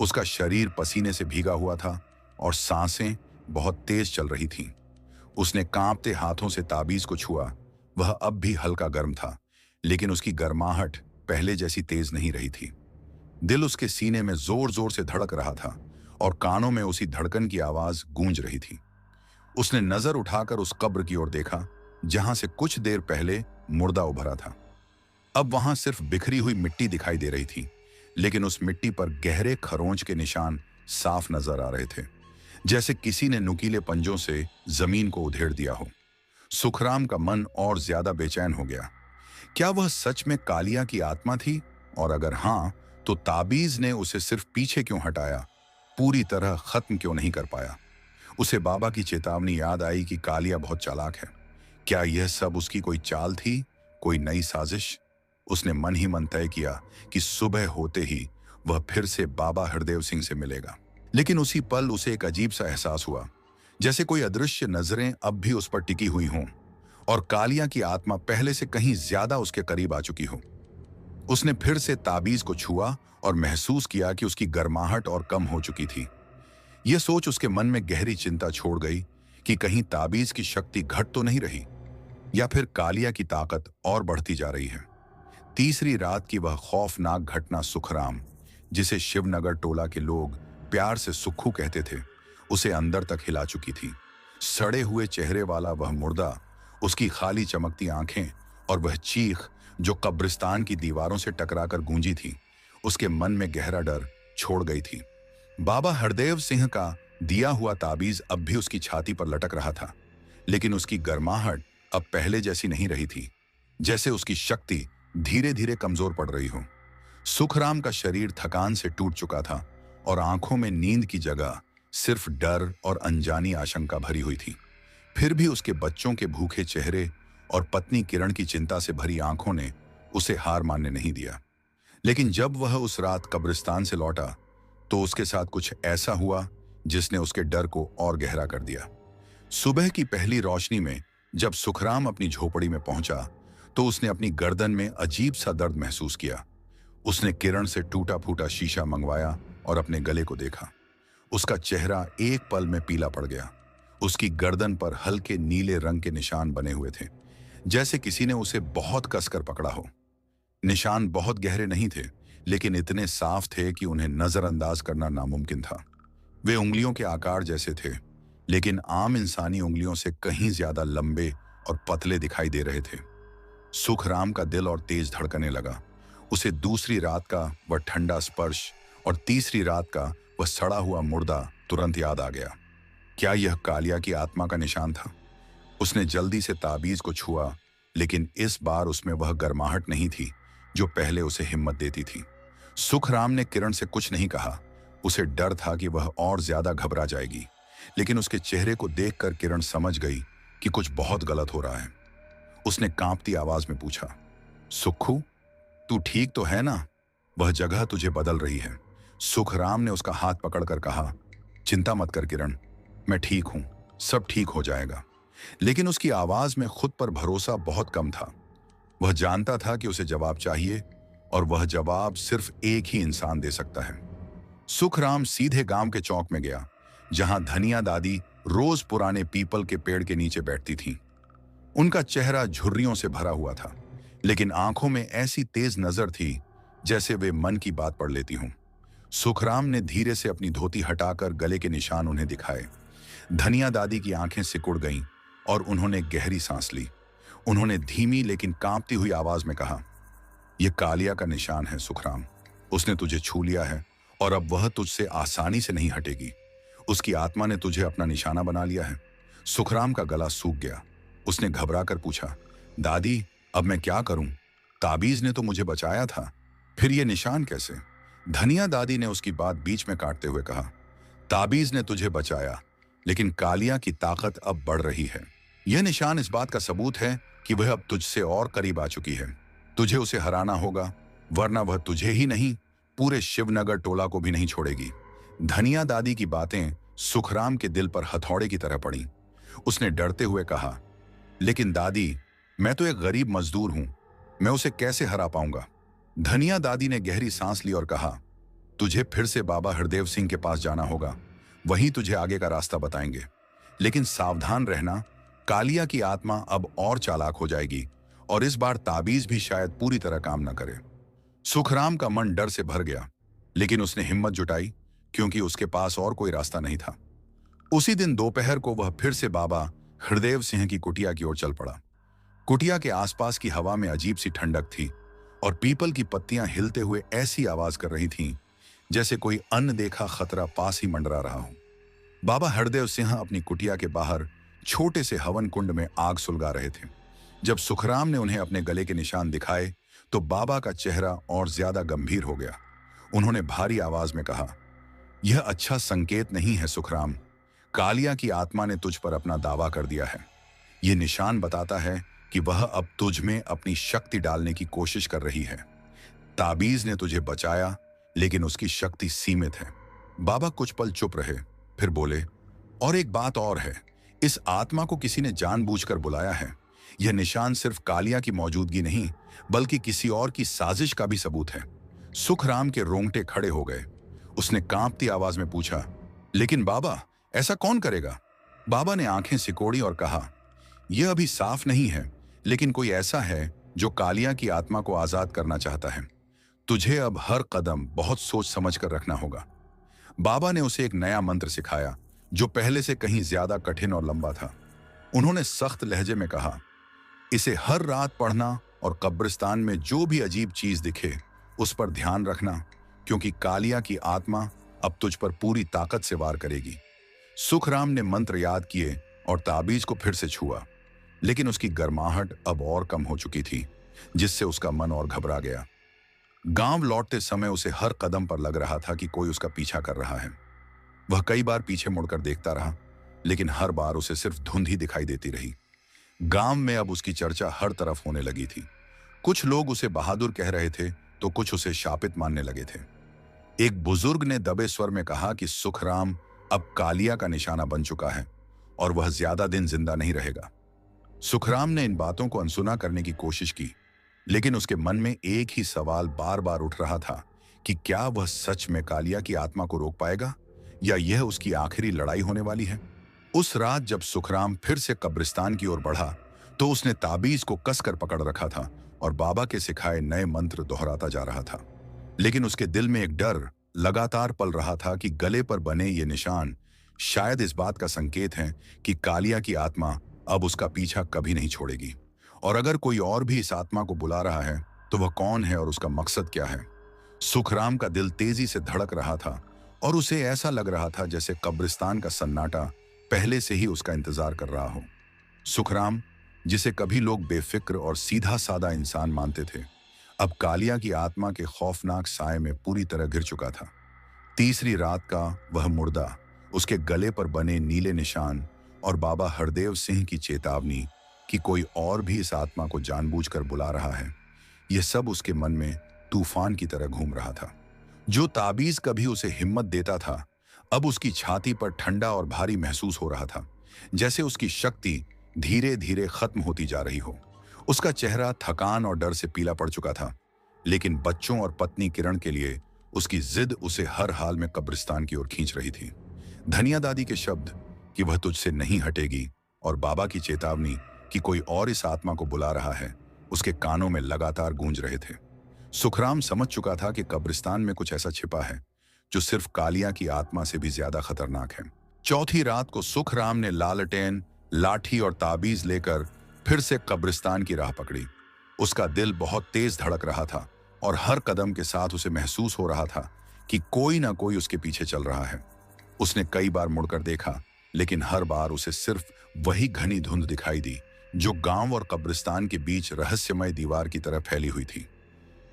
उसका शरीर पसीने से भीगा हुआ था और सांसें बहुत तेज चल रही थीं। उसने कांपते हाथों से ताबीज को छुआ। वह अब भी हल्का गर्म था, लेकिन उसकी गर्माहट पहले जैसी तेज नहीं रही थी। दिल उसके सीने में जोर जोर से धड़क रहा था और कानों में उसी धड़कन की आवाज गूंज रही थी। उसने नजर उठाकर उस कब्र की ओर देखा जहां से कुछ देर पहले मुर्दा उभरा था। अब वहां सिर्फ बिखरी हुई मिट्टी दिखाई दे रही थी, लेकिन उस मिट्टी पर गहरे खरोंच के निशान साफ नजर आ रहे थे, जैसे किसी ने नुकीले पंजों से जमीन को उधेड़ दिया हो। सुखराम का मन और ज्यादा बेचैन हो गया। क्या वह सच में कालिया की आत्मा थी? और अगर हां, तो ताबीज ने उसे सिर्फ पीछे क्यों हटाया, पूरी तरह खत्म क्यों नहीं कर पाया? उसे बाबा की चेतावनी याद आई कि कालिया बहुत चालाक है। क्या यह सब उसकी कोई चाल थी, कोई नई साजिश? उसने मन ही मन तय किया कि सुबह होते ही वह फिर से बाबा हरदेव सिंह से मिलेगा। लेकिन उसी पल उसे एक अजीब सा एहसास हुआ, जैसे कोई अदृश्य नजरें अब भी उस पर टिकी हुई हों और कालिया की आत्मा पहले से कहीं ज्यादा उसके करीब आ चुकी हो। उसने फिर से ताबीज को छुआ और महसूस किया कि उसकी गर्माहट और कम हो चुकी थी। यह सोच उसके मन में गहरी चिंता छोड़ गई कि कहीं ताबीज की शक्ति घट तो नहीं रही, या फिर कालिया की ताकत और बढ़ती जा रही है। तीसरी रात की वह खौफनाक घटना सुखराम, जिसे शिवनगर टोला के लोग प्यार से सुक्खू कहते थे, उसे अंदर तक हिला चुकी थी। सड़े हुए चेहरे वाला वह मुर्दा, उसकी खाली चमकती आंखें और वह चीख जो कब्रिस्तान की दीवारों से टकराकर गूंजी थी, उसके मन में गहरा डर छोड़ गई थी। बाबा हरदेव सिंह का दिया हुआ ताबीज अब भी उसकी छाती पर लटक रहा था, लेकिन उसकी गर्माहट अब पहले जैसी नहीं रही थी, जैसे उसकी शक्ति धीरे धीरे कमजोर पड़ रही हो। सुखराम का शरीर थकान से टूट चुका था और आंखों में नींद की जगह सिर्फ डर और अनजानी आशंका भरी हुई थी। फिर भी उसके बच्चों के भूखे चेहरे और पत्नी किरण की चिंता से भरी आंखों ने उसे हार मानने नहीं दिया। लेकिन जब वह उस रात कब्रिस्तान से लौटा, तो उसके साथ कुछ ऐसा हुआ जिसने उसके डर को और गहरा कर दिया। सुबह की पहली रोशनी में जब सुखराम अपनी झोपड़ी में पहुंचा तो उसने अपनी गर्दन में अजीब सा दर्द महसूस किया। उसने किरण से टूटा फूटा शीशा मंगवाया और अपने गले को देखा। उसका चेहरा एक पल में पीला पड़ गया। उसकी गर्दन पर हल्के नीले रंग के निशान बने हुए थे, जैसे किसी ने उसे बहुत कसकर पकड़ा हो। निशान बहुत गहरे नहीं थे, लेकिन इतने साफ थे कि उन्हें नजरअंदाज करना नामुमकिन था। वे उंगलियों के आकार जैसे थे, लेकिन आम इंसानी उंगलियों से कहीं ज्यादा लंबे और पतले दिखाई दे रहे थे। सुखराम का दिल और तेज धड़कने लगा। उसे दूसरी रात का वह ठंडा स्पर्श और तीसरी रात का वह सड़ा हुआ मुर्दा तुरंत याद आ गया। क्या यह कालिया की आत्मा का निशान था? उसने जल्दी से ताबीज को छुआ, लेकिन इस बार उसमें वह गर्माहट नहीं थी जो पहले उसे हिम्मत देती थी। सुखराम ने किरण से कुछ नहीं कहा। उसे डर था कि वह और ज्यादा घबरा जाएगी, लेकिन उसके चेहरे को देखकर किरण समझ गई कि कुछ बहुत गलत हो रहा है। उसने कांपती आवाज में पूछा, सुखू, तू ठीक तो है ना? वह जगह तुझे बदल रही है। सुखराम ने उसका हाथ पकड़कर कहा, चिंता मत कर किरण, मैं ठीक हूं, सब ठीक हो जाएगा। लेकिन उसकी आवाज में खुद पर भरोसा बहुत कम था। वह जानता था कि उसे जवाब चाहिए, और वह जवाब सिर्फ एक ही इंसान दे सकता है। सुखराम सीधे गांव के चौक में गया, जहां धनिया दादी रोज पुराने पीपल के पेड़ के नीचे बैठती थीं। उनका चेहरा झुर्रियों से भरा हुआ था, लेकिन आंखों में ऐसी तेज नजर थी जैसे वे मन की बात पढ़ लेती हों। सुखराम ने धीरे से अपनी धोती हटाकर गले के निशान उन्हें दिखाए। धनिया दादी की आंखें सिकुड़ गईं और उन्होंने गहरी सांस ली। उन्होंने धीमी लेकिन कांपती हुई आवाज में कहा, यह कालिया का निशान है सुखराम। उसने तुझे छू लिया है और अब वह तुझसे आसानी से नहीं हटेगी। उसकी आत्मा ने तुझे अपना निशाना बना लिया है। सुखराम का गला सूख गया। उसने घबरा कर पूछा, दादी, अब मैं क्या करूं? ताबीज ने तो मुझे बचाया था, फिर ये निशान कैसे? धनिया दादी ने उसकी बात बीच में काटते हुए कहा, ताबीज ने तुझे बचाया, लेकिन कालिया की ताकत अब बढ़ रही है। यह निशान इस बात का सबूत है कि वह अब तुझसे और करीब आ चुकी है। तुझे उसे हराना होगा, वरना वह तुझे ही नहीं, पूरे शिवनगर टोला को भी नहीं छोड़ेगी। धनिया दादी की बातें सुखराम के दिल पर हथौड़े की तरह पड़ी। उसने डरते हुए कहा, लेकिन दादी, मैं तो एक गरीब मजदूर हूं, मैं उसे कैसे हरा पाऊंगा? धनिया दादी ने गहरी सांस ली और कहा, तुझे फिर से बाबा हरदेव सिंह के पास जाना होगा, वहीं तुझे आगे का रास्ता बताएंगे। लेकिन सावधान रहना, कालिया की आत्मा अब और चालाक हो जाएगी और इस बार ताबीज भी शायद पूरी तरह काम न करे। सुखराम का मन डर से भर गया, लेकिन उसने हिम्मत जुटाई, क्योंकि उसके पास और कोई रास्ता नहीं था। उसी दिन दोपहर को वह फिर से बाबा हरदेव सिंह की कुटिया की ओर चल पड़ा। कुटिया के आसपास की हवा में अजीब सी ठंडक थी और पीपल की पत्तियां हिलते हुए ऐसी आवाज कर रही थीं जैसे कोई अनदेखा खतरा पास ही मंडरा रहा हो। बाबा हरदेव सिंह अपनी कुटिया के बाहर छोटे से हवन कुंड में आग सुलगा रहे थे। जब सुखराम ने उन्हें अपने गले के निशान दिखाए तो बाबा का चेहरा और ज्यादा गंभीर हो गया। उन्होंने भारी आवाज में कहा, यह अच्छा संकेत नहीं है सुखराम। कालिया की आत्मा ने तुझ पर अपना दावा कर दिया है। यह निशान बताता है कि वह अब तुझ में अपनी शक्ति डालने की कोशिश कर रही है। ताबीज ने तुझे बचाया, लेकिन उसकी शक्ति सीमित है। बाबा कुछ पल चुप रहे, फिर बोले, और एक बात और है, इस आत्मा को किसी ने जानबूझकर बुलाया है। यह निशान सिर्फ कालिया की मौजूदगी नहीं, बल्कि किसी और की साजिश का भी सबूत है। सुखराम के रोंगटे खड़े हो गए। उसने कांपती आवाज में पूछा, लेकिन बाबा, ऐसा कौन करेगा? बाबा ने आंखें सिकोड़ी और कहा, यह अभी साफ नहीं है, लेकिन कोई ऐसा है जो कालिया की आत्मा को आजाद करना चाहता है। तुझे अब हर कदम बहुत सोच समझ कर रखना होगा। बाबा ने उसे एक नया मंत्र सिखाया जो पहले से कहीं ज्यादा कठिन और लंबा था। उन्होंने सख्त लहजे में कहा, इसे हर रात पढ़ना और कब्रिस्तान में जो भी अजीब चीज दिखे उस पर ध्यान रखना, क्योंकि कालिया की आत्मा अब तुझ पर पूरी ताकत से वार करेगी। सुखराम ने मंत्र याद किए और ताबीज को फिर से छुआ, लेकिन उसकी गर्माहट अब और कम हो चुकी थी, जिससे उसका मन और घबरा गया। गांव लौटते समय उसे हर कदम पर लग रहा था कि कोई उसका पीछा कर रहा है। वह कई बार पीछे मुड़कर देखता रहा, लेकिन हर बार उसे सिर्फ धुंध ही दिखाई देती रही। गांव में अब उसकी चर्चा हर तरफ होने लगी थी। कुछ लोग उसे बहादुर कह रहे थे तो कुछ उसे शापित मानने लगे थे। एक बुजुर्ग ने दबे स्वर में कहा कि सुखराम अब कालिया का निशाना बन चुका है और वह ज्यादा दिन जिंदा नहीं रहेगा। सुखराम ने इन बातों को अनसुना करने की कोशिश की, लेकिन उसके मन में एक ही सवाल बार बार उठ रहा था कि क्या वह सच में कालिया की आत्मा को रोक पाएगा, या यह उसकी आखिरी लड़ाई होने वाली है। उस रात जब सुखराम फिर से कब्रिस्तान की ओर बढ़ा, तो उसने ताबीज को कसकर पकड़ रखा था और बाबा के सिखाए नए मंत्र दोहराता जा रहा था। लेकिन उसके दिल में एक डर लगातार पल रहा था कि गले पर बने ये निशान शायद इस बात का संकेत हैं कि कालिया की आत्मा अब उसका पीछा कभी नहीं छोड़ेगी। और अगर कोई और भी इस आत्मा को बुला रहा है, तो वह कौन है और उसका मकसद क्या है। सुखराम का दिल तेजी से धड़क रहा था और उसे ऐसा लग रहा था जैसे कब्रिस्तान का सन्नाटा पहले से ही उसका इंतजार कर रहा हो। सुखराम, जिसे कभी लोग बेफिक्र और सीधा साधा इंसान मानते थे, अब कालिया की आत्मा के खौफनाक साए में पूरी तरह घिर चुका था। तीसरी रात का वह मुर्दा, उसके गले पर बने नीले निशान और बाबा हरदेव सिंह की चेतावनी कि कोई और भी इस आत्मा को जानबूझकर बुला रहा है, यह सब उसके मन में तूफान की तरह घूम रहा था। जो ताबीज कभी उसे हिम्मत देता था, अब उसकी छाती पर ठंडा और भारी महसूस हो रहा था, जैसे उसकी शक्ति धीरे धीरे खत्म होती जा रही हो। उसका चेहरा थकान और डर से पीला पड़ चुका था, लेकिन बच्चों और पत्नी किरण के लिए उसकी जिद उसे हर हाल में कब्रिस्तान की ओर खींच रही थी। धनिया दादी के शब्द कि वह तुझसे नहीं हटेगी और बाबा की चेतावनी कि कोई और इस आत्मा को बुला रहा है, उसके कानों में लगातार गूंज रहे थे। सुखराम समझ चुका था कि कब्रिस्तान में कुछ ऐसा छिपा है जो सिर्फ कालिया की आत्मा से भी ज्यादा खतरनाक है। चौथी रात को सुखराम ने लालटेन, लाठी और ताबीज लेकर फिर से कब्रिस्तान की राह पकड़ी। उसका दिल बहुत तेज धड़क रहा था और हर कदम के साथ उसे महसूस हो रहा था कि कोई ना कोई उसके पीछे चल रहा है। उसने कई बार मुड़कर देखा, लेकिन हर बार उसे सिर्फ वही घनी धुंध दिखाई दी जो गांव और कब्रिस्तान के बीच रहस्यमय दीवार की तरह फैली हुई थी।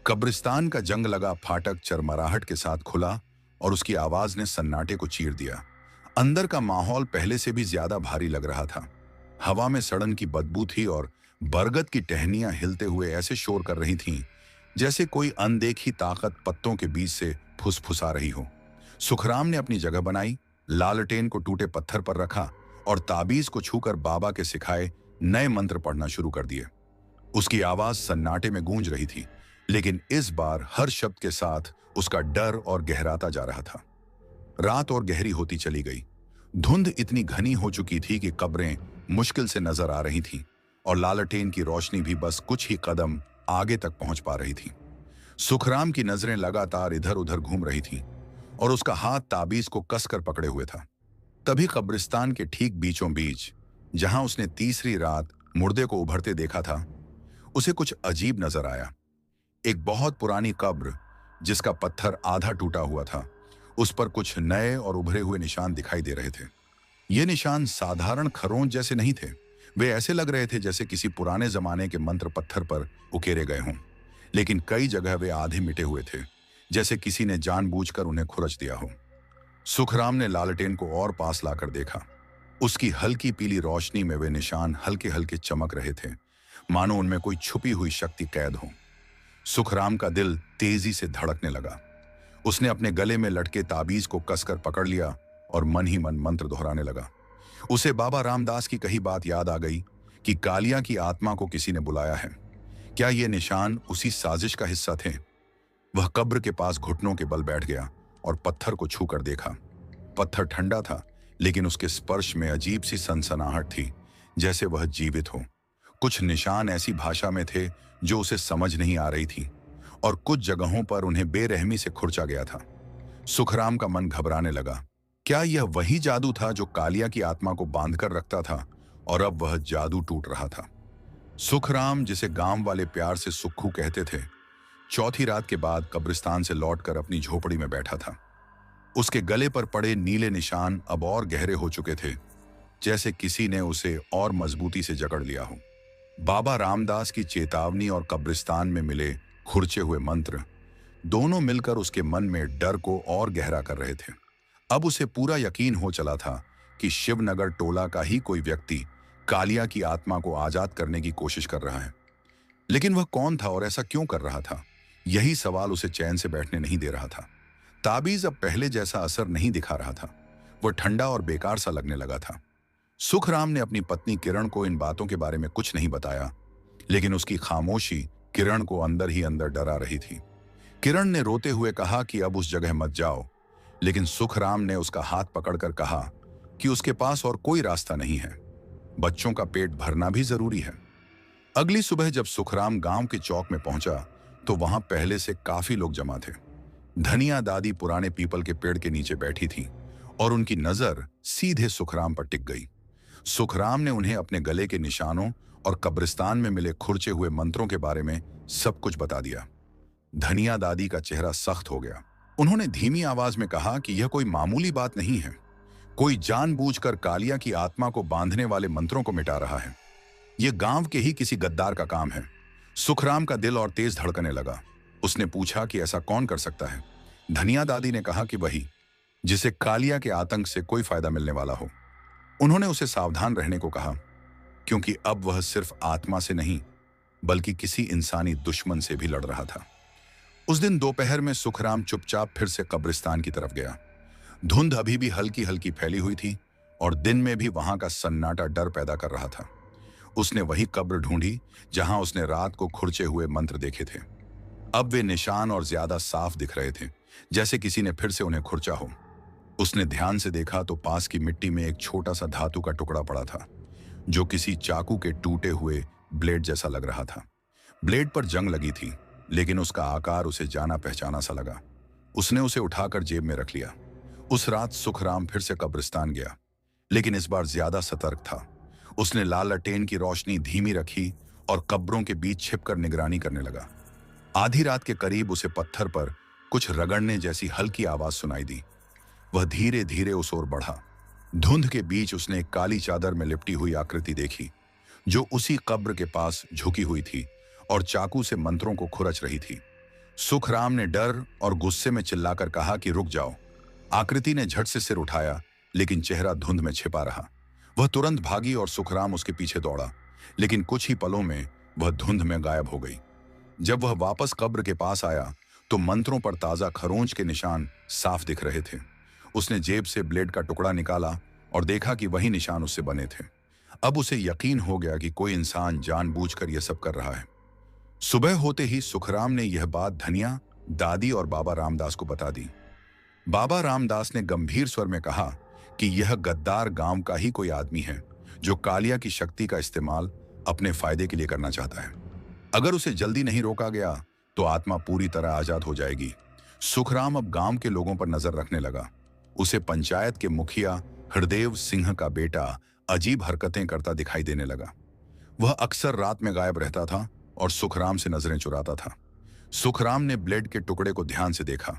कब्रिस्तान का जंग लगा फाटक चरमराहट के साथ खुला और उसकी आवाज ने सन्नाटे को चीर दिया। अंदर का माहौल पहले से भी ज्यादा भारी लग रहा था। हवा में सड़न की बदबू थी और बरगद की टहनियां हिलते हुए ऐसे शोर कर रही थीं जैसे कोई अनदेखी ताकत पत्तों के बीच से फुसफुसा रही हो। सुखराम ने अपनी जगह बनाई, लालटेन को टूटे पत्थर पर रखा और ताबीज को छूकर बाबा के सिखाए नए मंत्र पढ़ना शुरू कर दिए। उसकी आवाज सन्नाटे में गूंज रही थी, लेकिन इस बार हर शब्द के साथ उसका डर और गहराता जा रहा था। रात और गहरी होती चली गई। धुंध इतनी घनी हो चुकी थी कि कब्रें मुश्किल से नजर आ रही थीं और लालटेन की रोशनी भी बस कुछ ही कदम आगे तक पहुंच पा रही थी। सुखराम की नजरें लगातार इधर उधर घूम रही थीं और उसका हाथ ताबीज को कसकर पकड़े हुए था। तभी कब्रिस्तान के ठीक बीचों बीच, जहां उसने तीसरी रात मुर्दे को उभरते देखा था, उसे कुछ अजीब नजर आया। एक बहुत पुरानी कब्र जिसका पत्थर आधा टूटा हुआ था, उस पर कुछ नए और उभरे हुए निशान दिखाई दे रहे थे। ये निशान साधारण खरोंच जैसे नहीं थे, वे ऐसे लग रहे थे जैसे किसी पुराने जमाने के मंत्र पत्थर पर उकेरे गए हों। लेकिन कई जगह वे आधे मिटे हुए थे, जैसे किसी ने जानबूझकर उन्हें खुरच दिया हो। सुखराम ने लालटेन को और पास लाकर देखा। उसकी हल्की पीली रोशनी में वे निशान हल्के हल्के चमक रहे थे, मानो उनमें कोई छुपी हुई शक्ति कैद हो। सुखराम का दिल तेजी से धड़कने लगा। उसने अपने गले में लटके ताबीज को कसकर पकड़ लिया और मन ही मन मंत्र दोहराने लगा। उसे बाबा रामदास की कही बात याद आ गई कि कालिया की आत्मा को किसी ने बुलाया है। क्या ये निशान उसी साजिश का हिस्सा थे? वह कब्र के पास घुटनों के बल बैठ गया और पत्थर को छूकर देखा। पत्थर ठंडा था, लेकिन उसके स्पर्श में अजीब सी सनसनाहट थी, जैसे वह जीवित हो। कुछ निशान ऐसी भाषा में थे जो उसे समझ नहीं आ रही थी और कुछ जगहों पर उन्हें बेरहमी से खुरचा गया था। सुखराम का मन घबराने लगा। क्या यह वही जादू था जो कालिया की आत्मा को बांधकर रखता था और अब वह जादू टूट रहा था? सुखराम, जिसे गांव वाले प्यार से सुक्खू कहते थे, चौथी रात के बाद कब्रिस्तान से लौटकर अपनी झोपड़ी में बैठा था। उसके गले पर पड़े नीले निशान अब और गहरे हो चुके थे, जैसे किसी ने उसे और मजबूती से जकड़ लिया हो। बाबा रामदास की चेतावनी और कब्रिस्तान में मिले खुरचे हुए मंत्र, दोनों मिलकर उसके मन में डर को और गहरा कर रहे थे। अब उसे पूरा यकीन हो चला था कि शिवनगर टोला का ही कोई व्यक्ति कालिया की आत्मा को आजाद करने की कोशिश कर रहा है। लेकिन वह कौन था और ऐसा क्यों कर रहा था? यही सवाल उसे चैन से बैठने नहीं दे रहा था। ताबीज अब पहले जैसा असर नहीं दिखा रहा था। वह ठंडा और बेकार सा लगने लगा था। सुखराम ने अपनी पत्नी किरण को इन बातों के बारे में कुछ नहीं बताया, लेकिन उसकी खामोशी किरण को अंदर ही अंदर डरा रही थी। किरण ने रोते हुए कहा कि अब उस जगह मत जाओ, लेकिन सुखराम ने उसका हाथ पकड़कर कहा कि उसके पास और कोई रास्ता नहीं है। बच्चों का पेट भरना भी जरूरी है। अगली सुबह जब सुखराम गांव के चौक में पहुंचा तो वहां पहले से काफी लोग जमा थे। धनिया दादी पुराने पीपल के पेड़ के नीचे बैठी थी और उनकी नजर सीधे सुखराम पर टिक गई। सुखराम ने उन्हें अपने गले के निशानों और कब्रिस्तान में मिले खुरचे हुए मंत्रों के बारे में सब कुछ बता दिया। धनिया दादी का चेहरा सख्त हो गया। उन्होंने धीमी आवाज में कहा कि यह कोई मामूली बात नहीं है। कोई जानबूझकर कालिया की आत्मा को बांधने वाले मंत्रों को मिटा रहा है। यह गांव के ही किसी गद्दार का काम है। सुखराम का दिल और तेज धड़कने लगा। उसने पूछा कि ऐसा कौन कर सकता है। धनिया दादी ने कहा कि वही जिसे कालिया के आतंक से कोई फायदा मिलने वाला हो। उन्होंने उसे सावधान रहने को कहा, क्योंकि अब वह सिर्फ आत्मा से नहीं बल्कि किसी इंसानी दुश्मन से भी लड़ रहा था। उस दिन दोपहर में सुखराम चुपचाप फिर से कब्रिस्तान की तरफ गया। धुंध अभी भी हल्की हल्की फैली हुई थी और दिन में भी वहां का सन्नाटा डर पैदा कर रहा था। उसने वही कब्र ढूंढी जहां उसने रात को खुरचे हुए मंत्र देखे थे। अब वे निशान और ज्यादा साफ दिख रहे थे, जैसे किसी ने फिर से उन्हें खुरचा हो। उसने ध्यान से देखा तो पास की मिट्टी में एक छोटा सा धातु का टुकड़ा पड़ा था, जो किसी चाकू के टूटे हुए ब्लेड जैसा लग रहा था। ब्लेड पर जंग लगी थी, लेकिन उसका आकार उसे जाना पहचाना सा लगा। उसने उसे उठाकर जेब में रख लिया। उस रात सुखराम फिर से कब्रिस्तान गया, लेकिन इस बार ज्यादा सतर्क था। उसने लालटेन की रोशनी धीमी रखी और कब्रों के बीच छिपकर निगरानी करने लगा। आधी रात के करीब उसे पत्थर पर कुछ रगड़ने जैसी हल्की आवाज सुनाई दी। वह धीरे धीरे उस ओर बढ़ा। धुंध के बीच उसने एक काली चादर में लिपटी हुई आकृति देखी, जो उसी कब्र के पास झुकी हुई थी और चाकू से मंत्रों को खुरच रही थी। सुखराम ने डर और गुस्से में चिल्लाकर कहा कि रुक जाओ। आकृति ने झट से सिर उठाया, लेकिन चेहरा धुंध में छिपा रहा। वह तुरंत भागी और सुखराम उसके पीछे दौड़ा, लेकिन कुछ ही पलों में वह धुंध में गायब हो गई। जब वह वापस कब्र के पास आया तो मंत्रों पर ताजा खरोंच के निशान साफ दिख रहे थे। उसने जेब से ब्लेड का टुकड़ा निकाला और देखा कि वही निशान उससे बने थे। अब उसे यकीन हो गया कि कोई इंसान जानबूझकर यह सब कर रहा है। सुबह होते ही सुखराम ने यह बात धनिया दादी और बाबा रामदास को बता दी। बाबा रामदास ने गंभीर स्वर में कहा कि यह गद्दार गांव का ही कोई आदमी है, जो कालिया की शक्ति का इस्तेमाल अपने फायदे के लिए करना चाहता है। अगर उसे जल्दी नहीं रोका गया तो आत्मा पूरी तरह आजाद हो जाएगी। सुखराम अब गांव के लोगों पर नजर रखने लगा। उसे पंचायत के मुखिया हरदेव सिंह का बेटा अजीब हरकतें करता दिखाई देने लगा। वह अक्सर रात में गायब रहता था और सुखराम से नजरें चुराता था। सुखराम ने ब्लेड के टुकड़े को ध्यान से देखा।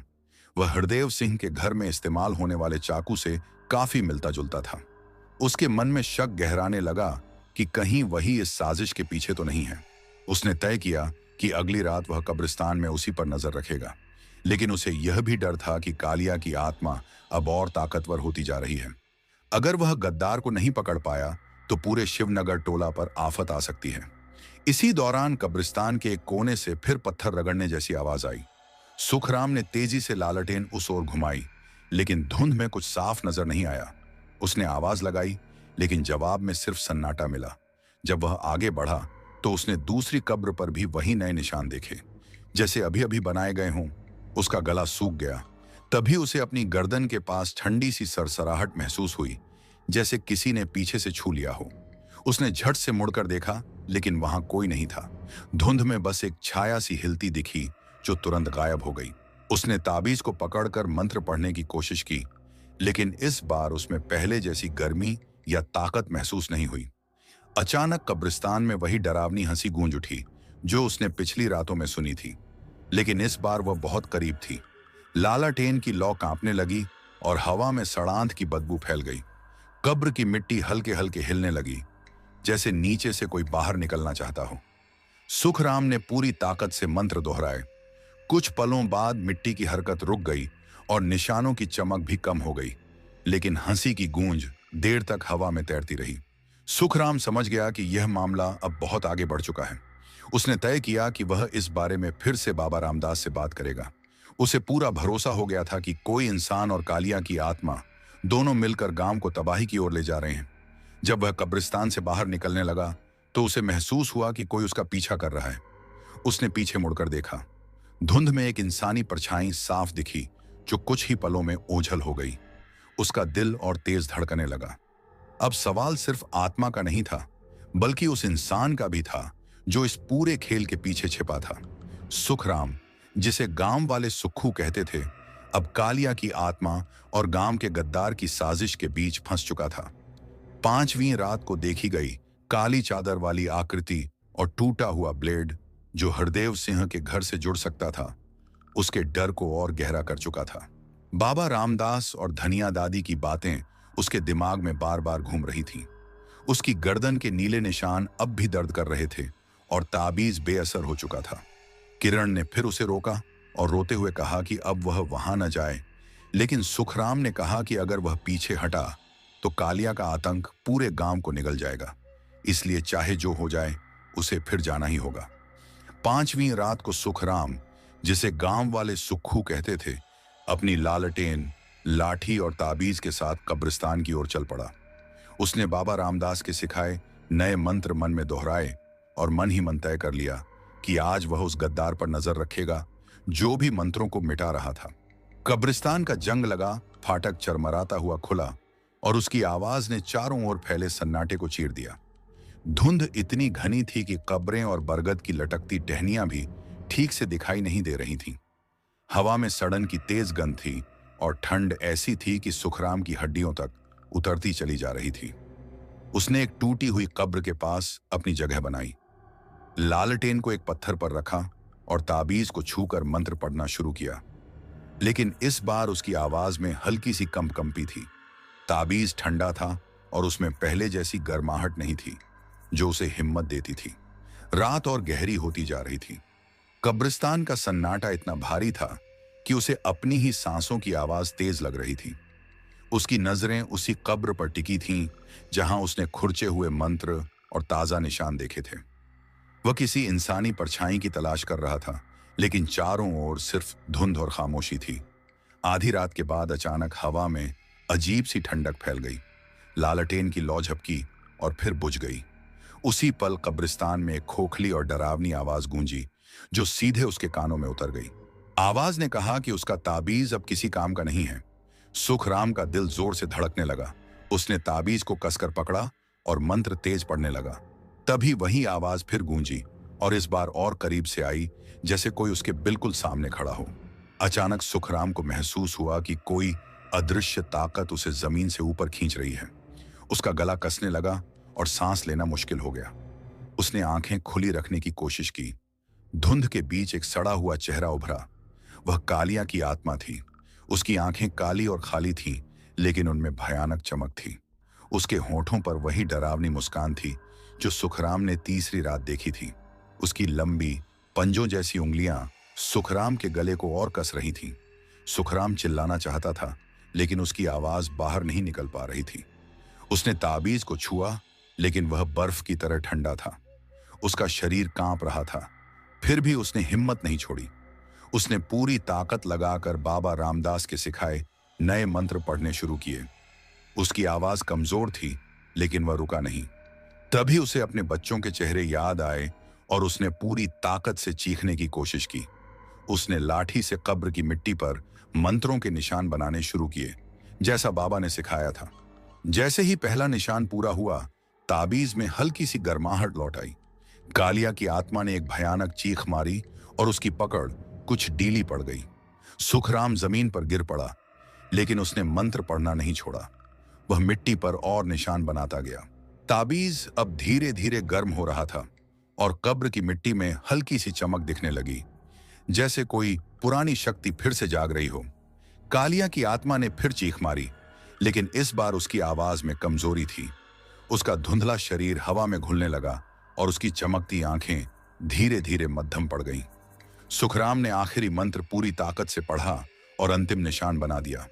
वह हरदेव सिंह के घर में इस्तेमाल होने वाले चाकू से काफी मिलता जुलता था। उसके मन में शक गहराने लगा कि कहीं वही इस साजिश के पीछे तो नहीं है। उसने तय किया कि अगली रात वह कब्रिस्तान में उसी पर नजर रखेगा, लेकिन उसे यह भी डर था कि कालिया की आत्मा अब और ताकतवर होती जा रही है। अगर वह गद्दार को नहीं पकड़ पाया तो पूरे शिवनगर टोला पर आफत आ सकती है। इसी दौरान कब्रिस्तान के एक कोने से फिर पत्थर रगड़ने जैसी आवाज आई। सुखराम ने तेजी से लालटेन उस ओर घुमाई, लेकिन धुंध में कुछ साफ नजर नहीं आया। उसने आवाज लगाई, लेकिन जवाब में सिर्फ सन्नाटा मिला। जब वह आगे बढ़ा तो उसने दूसरी कब्र पर भी वही नए निशान देखे, जैसे अभी अभी बनाए गए हों। उसका गला सूख गया। तभी उसे अपनी गर्दन के पास ठंडी सी सरसराहट महसूस हुई, जैसे किसी ने पीछे से छू लिया हो। उसने झट से मुड़कर देखा, लेकिन वहां कोई नहीं था। धुंध में बस एक छाया सी हिलती दिखी, जो तुरंत गायब हो गई। उसने ताबीज को पकड़कर मंत्र पढ़ने की कोशिश की, लेकिन इस बार उसमें पहले जैसी गर्मी या ताकत महसूस नहीं हुई। अचानक कब्रिस्तान में वही डरावनी हंसी गूंज उठी, जो उसने पिछली रातों में सुनी थी, लेकिन इस बार वह बहुत करीब थी। लालाटेन की लौ कांपने लगी और हवा में सड़ांध की बदबू फैल गई। कब्र की मिट्टी हल्के हल्के हिलने लगी, जैसे नीचे से कोई बाहर निकलना चाहता हो। सुखराम ने पूरी ताकत से मंत्र दोहराए। कुछ पलों बाद मिट्टी की हरकत रुक गई और निशानों की चमक भी कम हो गई, लेकिन हंसी की गूंज देर तक हवा में तैरती रही। सुखराम समझ गया कि यह मामला अब बहुत आगे बढ़ चुका है। उसने तय किया कि वह इस बारे में फिर से बाबा रामदास से बात करेगा। उसे पूरा भरोसा हो गया था कि कोई इंसान और कालिया की आत्मा दोनों मिलकर गांव को तबाही की ओर ले जा रहे हैं। जब वह कब्रिस्तान से बाहर निकलने लगा तो उसे महसूस हुआ कि कोई उसका पीछा कर रहा है। उसने पीछे मुड़कर देखा। धुंध में एक इंसानी परछाई साफ दिखी, जो कुछ ही पलों में ओझल हो गई। उसका दिल और तेज धड़कने लगा। अब सवाल सिर्फ आत्मा का नहीं था, बल्कि उस इंसान का भी था जो इस पूरे खेल के पीछे छिपा था। सुखराम, जिसे गांव वाले सुक्खू कहते थे, अब कालिया की आत्मा और गांव के गद्दार की साजिश के बीच फंस चुका था। 5वीं रात को देखी गई काली चादर वाली आकृति और टूटा हुआ ब्लेड, जो हरदेव सिंह के घर से जुड़ सकता था, उसके डर को और गहरा कर चुका था। बाबा रामदास और धनिया दादी की बातें उसके दिमाग में बार बार घूम रही थीं। उसकी गर्दन के नीले निशान अब भी दर्द कर रहे थे और ताबीज बेअसर हो चुका था। किरण ने फिर उसे रोका और रोते हुए कहा कि अब वह वहां न जाए, लेकिन सुखराम ने कहा कि अगर वह पीछे हटा तो कालिया का आतंक पूरे गांव को निगल जाएगा, इसलिए चाहे जो हो जाए उसे फिर जाना ही होगा। 5वीं रात को सुखराम, जिसे गांव वाले सुक्खू कहते थे, अपनी लालटेन, लाठी और ताबीज के साथ कब्रिस्तान की ओर चल पड़ा। उसने बाबा रामदास के सिखाए नए मंत्र मन में दोहराए और मन ही मन तय कर लिया कि आज वह उस गद्दार पर नजर रखेगा जो भी मंत्रों को मिटा रहा था। कब्रिस्तान का जंग लगा फाटक चरमराता हुआ खुला और उसकी आवाज ने चारों ओर फैले सन्नाटे को चीर दिया। धुंध इतनी घनी थी कि कब्रें और बरगद की लटकती टहनियां भी ठीक से दिखाई नहीं दे रही थीं। हवा में सड़न की तेज गंध थी और ठंड ऐसी थी कि सुखराम की हड्डियों तक उतरती चली जा रही थी। उसने एक टूटी हुई कब्र के पास अपनी जगह बनाई, लालटेन को एक पत्थर पर रखा और ताबीज को छूकर मंत्र पढ़ना शुरू किया। लेकिन इस बार उसकी आवाज में हल्की सी कंपी थी। ताबीज ठंडा था और उसमें पहले जैसी गर्माहट नहीं थी जो उसे हिम्मत देती थी। रात और गहरी होती जा रही थी। कब्रिस्तान का सन्नाटा इतना भारी था कि उसे अपनी ही सांसों की आवाज तेज लग रही थी। उसकी नजरें उसी कब्र पर टिकी थीं जहां उसने खुरचे हुए मंत्र और ताजा निशान देखे थे। वह किसी इंसानी परछाई की तलाश कर रहा था, लेकिन चारों ओर सिर्फ धुंध और खामोशी थी। आधी रात के बाद अचानक हवा में अजीब सी ठंडक फैल गई। लालटेन की लौ झपकी और फिर बुझ गई। उसी पल कब्रिस्तान में एक खोखली और डरावनी आवाज गूंजी, जो सीधे उसके कानों में उतर गई। आवाज ने कहा कि उसका ताबीज अब किसी काम का नहीं है। सुखराम का दिल जोर से धड़कने लगा। उसने ताबीज को कसकर पकड़ा और मंत्र तेज पढ़ने लगा। तभी वही आवाज फिर गूंजी और इस बार और करीब से आई, जैसे कोई उसके बिल्कुल सामने खड़ा हो। अचानक सुखराम को महसूस हुआ कि कोई अदृश्य ताकत उसे जमीन से ऊपर खींच रही है। उसका गला कसने लगा और सांस लेना मुश्किल हो गया। उसने आंखें खुली रखने की कोशिश की। धुंध के बीच एक सड़ा हुआ चेहरा उभरा। वह कालिया की आत्मा थी। उसकी आंखें काली और खाली थीं, लेकिन उनमें भयानक चमक थी। उसके होठों पर वही डरावनी मुस्कान थी जो सुखराम ने तीसरी रात देखी थी। उसकी लंबी, पंजों जैसी उंगलियां सुखराम के गले को और कस रही थीं। सुखराम चिल्लाना चाहता था, लेकिन उसकी आवाज बाहर नहीं निकल पा रही थी। उसने ताबीज को छुआ, लेकिन वह बर्फ की तरह ठंडा था। उसका शरीर कांप रहा था, फिर भी उसने हिम्मत नहीं छोड़ी। उसने पूरी ताकत लगाकर बाबा रामदास के सिखाए नए मंत्र पढ़ने शुरू किए। उसकी आवाज कमजोर थी, लेकिन वह रुका नहीं। तभी उसे अपने बच्चों के चेहरे याद आए और उसने पूरी ताकत से चीखने की कोशिश की। उसने लाठी से कब्र की मिट्टी पर मंत्रों के निशान बनाने शुरू किए, जैसा बाबा ने सिखाया था। जैसे ही पहला निशान पूरा हुआ, ताबीज में हल्की सी गर्माहट लौट आई। कालिया की आत्मा ने एक भयानक चीख मारी और उसकी पकड़ कुछ ढीली पड़ गई। सुखराम जमीन पर गिर पड़ा, लेकिन उसने मंत्र पढ़ना नहीं छोड़ा। वह मिट्टी पर और निशान बनाता गया। ताबीज अब धीरे धीरे गर्म हो रहा था और कब्र की मिट्टी में हल्की सी चमक दिखने लगी, जैसे कोई पुरानी शक्ति फिर से जाग रही हो। कालिया की आत्मा ने फिर चीख मारी, लेकिन इस बार उसकी आवाज में कमजोरी थी। उसका धुंधला शरीर हवा में घुलने लगा और उसकी चमकती आंखें धीरे धीरे मध्यम पड़ गईं। सुखराम ने आखिरी मंत्र पूरी ताकत से पढ़ा और अंतिम निशान बना दिया।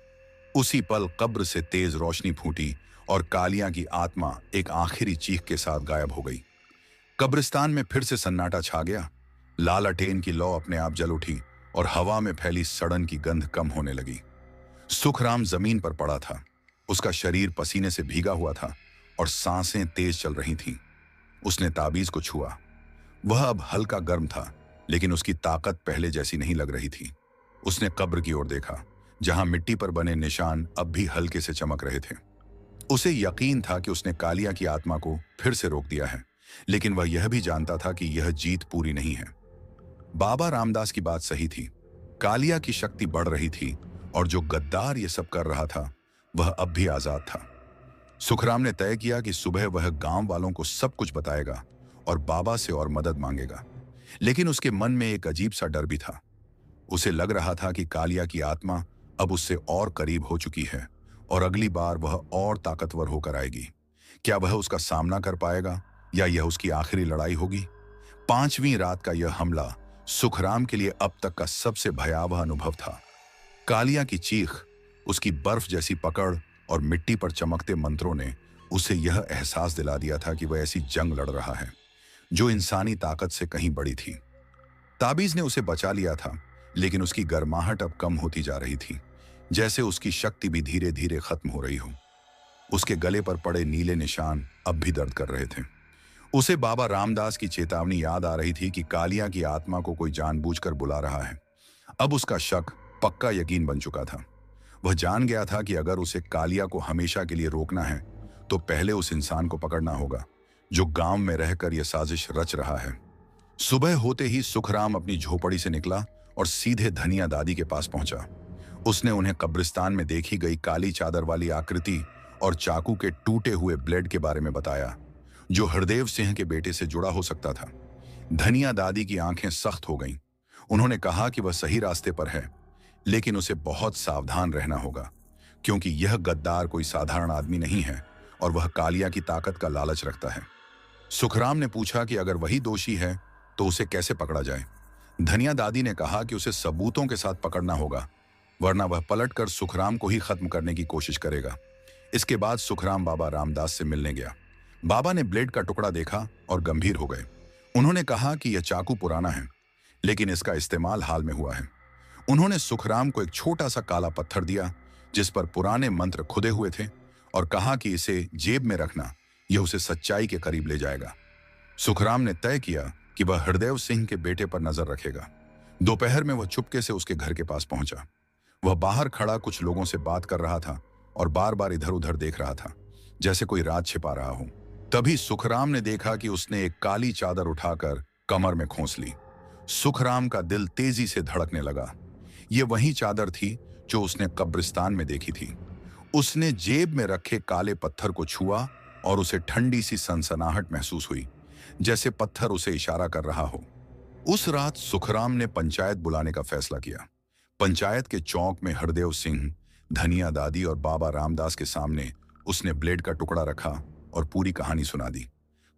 उसी पल कब्र से तेज रोशनी फूटी और कालिया की आत्मा एक आखिरी चीख के साथ गायब हो गई। कब्रिस्तान में फिर से सन्नाटा छा गया। लालटेन की लौ अपने आप जल उठी और हवा में फैली सड़न की गंध कम होने लगी। सुखराम जमीन पर पड़ा था। उसका शरीर पसीने से भीगा हुआ था और सांसें तेज चल रही थीं। उसने ताबीज को छुआ। वह अब हल्का गर्म था, लेकिन उसकी ताकत पहले जैसी नहीं लग रही थी। उसने कब्र की ओर देखा, जहां मिट्टी पर बने निशान अब भी हल्के से चमक रहे थे। उसे यकीन था कि उसने कालिया की आत्मा को फिर से रोक दिया है, लेकिन वह यह भी जानता था कि यह जीत पूरी नहीं है। बाबा रामदास की बात सही थी। कालिया की शक्ति बढ़ रही थी और जो गद्दार ये सब कर रहा था, वह अब भी आजाद था। सुखराम ने तय किया कि सुबह वह गांव वालों को सब कुछ बताएगा और बाबा से और मदद मांगेगा। लेकिन उसके मन में एक अजीब सा डर भी था। उसे लग रहा था कि कालिया की आत्मा अब उससे और करीब हो चुकी है और अगली बार वह और ताकतवर होकर आएगी। क्या वह उसका सामना कर पाएगा या यह उसकी आखिरी लड़ाई होगी? 5वीं रात का यह हमला सुखराम के लिए अब तक का सबसे भयावह अनुभव था। कालिया की चीख, उसकी बर्फ जैसी पकड़ और मिट्टी पर चमकते मंत्रों ने उसे यह एहसास दिला दिया था कि वह ऐसी जंग लड़ रहा है जो इंसानी ताकत से कहीं बड़ी थी। ताबीज ने उसे बचा लिया था, लेकिन उसकी गर्माहट अब कम होती जा रही थी, जैसे उसकी शक्ति भी धीरे धीरे खत्म हो रही हो। उसके गले पर पड़े नीले निशान अब भी दर्द कर रहे थे। उसे बाबा रामदास की चेतावनी याद आ रही थी कि कालिया की आत्मा को कोई जानबूझकर बुला रहा है। अब उसका शक पक्का यकीन बन चुका था। वह जान गया था कि अगर उसे कालिया को हमेशा के लिए रोकना है, तो पहले उस इंसान को पकड़ना होगा जो गांव में रहकर यह साजिश रच रहा है। सुबह होते ही सुखराम अपनी झोपड़ी से निकला और सीधे धनिया दादी के पास पहुंचा। उसने उन्हें कब्रिस्तान में देखी गई काली चादर वाली आकृति और चाकू के टूटे हुए ब्लेड के बारे में बताया, जो हरदेव सिंह के बेटे से जुड़ा हो सकता था। धनिया दादी की आंखें सख्त हो गईं। उन्होंने कहा कि वह सही रास्ते पर है, लेकिन उसे बहुत सावधान रहना होगा, क्योंकि यह गद्दार कोई साधारण आदमी नहीं है और वह कालिया की ताकत का लालच रखता है। सुखराम ने पूछा कि अगर वही दोषी है तो उसे कैसे पकड़ा जाए। धनिया दादी ने कहा कि उसे सबूतों के साथ पकड़ना होगा, वरना वह पलटकर सुखराम को ही खत्म करने की कोशिश करेगा। इसके बाद सुखराम बाबा रामदास से मिलने गया। बाबा ने ब्लेड का टुकड़ा देखा और गंभीर हो गए। उन्होंने कहा कि यह चाकू पुराना है, लेकिन इसका इस्तेमाल हाल में हुआ है। उन्होंने सुखराम को एक छोटा सा काला पत्थर दिया, जिस पर पुराने मंत्र खुदे हुए थे, और कहा कि इसे जेब में रखना, यह उसे सच्चाई के करीब ले जाएगा। सुखराम ने तय किया कि वह हरदेव सिंह के बेटे पर नजर रखेगा। दोपहर में वह चुपके से उसके घर के पास पहुंचा। वह बाहर खड़ा कुछ लोगों से बात कर रहा था और बार बार इधर उधर देख रहा था, जैसे कोई राज छिपा रहा हो। तभी सुखराम ने देखा कि उसने एक काली चादर उठाकर कमर में खोस ली। सुखराम का दिल तेजी से धड़कने लगा। यह वही चादर थी जो उसने कब्रिस्तान में देखी थी। उसने जेब में रखे काले पत्थर को छुआ और उसे ठंडी सी सनसनाहट महसूस हुई, जैसे पत्थर उसे इशारा कर रहा हो। उस रात सुखराम ने पंचायत बुलाने का फैसला किया। पंचायत के चौक में हरदेव सिंह, धनिया दादी और बाबा रामदास के सामने उसने ब्लेड का टुकड़ा रखा और पूरी कहानी सुना दी।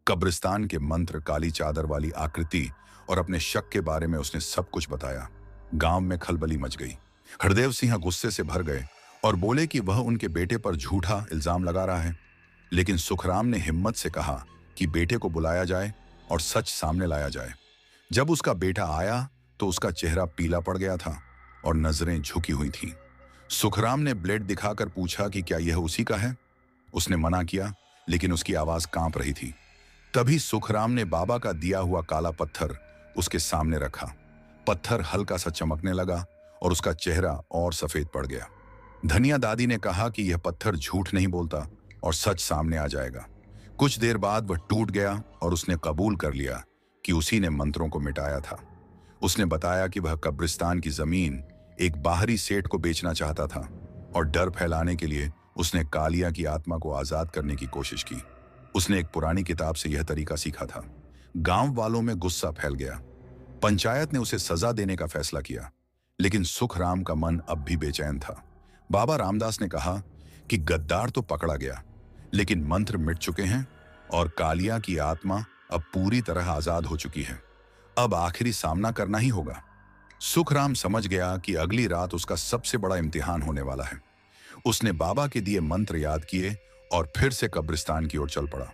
कब्रिस्तान के मंत्र, काली चादर वाली आकृति और अपने शक के बारे में उसने सब कुछ बताया। गांव में खलबली मच गई। हरदेव सिंह गुस्से से भर गए और बोले कि वह उनके बेटे पर झूठा इल्जाम लगा रहा है। लेकिन सुखराम ने हिम्मत से कहा कि बेटे को बुलाया जाए और सच सामने लाया जाए। जब उसका बेटा आया तो उसका चेहरा पीला पड़ गया था और नजरें झुकी हुई थीं। सुखराम ने ब्लेड दिखाकर पूछा कि क्या यह उसी का है। उसने मना किया, लेकिन उसकी आवाज कांप रही थी। तभी सुखराम ने बाबा का दिया हुआ काला पत्थर उसके सामने रखा। पत्थर हल्का सा चमकने लगा और उसका चेहरा और सफेद पड़ गया। धनिया दादी ने कहा कि यह पत्थर झूठ नहीं बोलता और सच सामने आ जाएगा। कुछ देर बाद वह टूट गया और उसने कबूल कर लिया कि उसी ने मंत्रों को मिटाया था। उसने बताया कि वह कब्रिस्तान की जमीन एक बाहरी सेठ को बेचना चाहता था और डर फैलाने के लिए उसने कालिया की आत्मा को आजाद करने की कोशिश की। उसने एक पुरानी किताब से यह तरीका सीखा था। गांव वालों में गुस्सा फैल गया। पंचायत ने उसे सजा देने का फैसला किया, लेकिन सुखराम का मन अब भी बेचैन था। बाबा रामदास ने कहा कि गद्दार तो पकड़ा गया, लेकिन मंत्र मिट चुके हैं और कालिया की आत्मा अब पूरी तरह आजाद हो चुकी है। अब आखिरी सामना करना ही होगा। सुखराम समझ गया कि अगली रात उसका सबसे बड़ा इम्तिहान होने वाला है। उसने बाबा के दिए मंत्र याद किए और फिर से कब्रिस्तान की ओर चल पड़ा।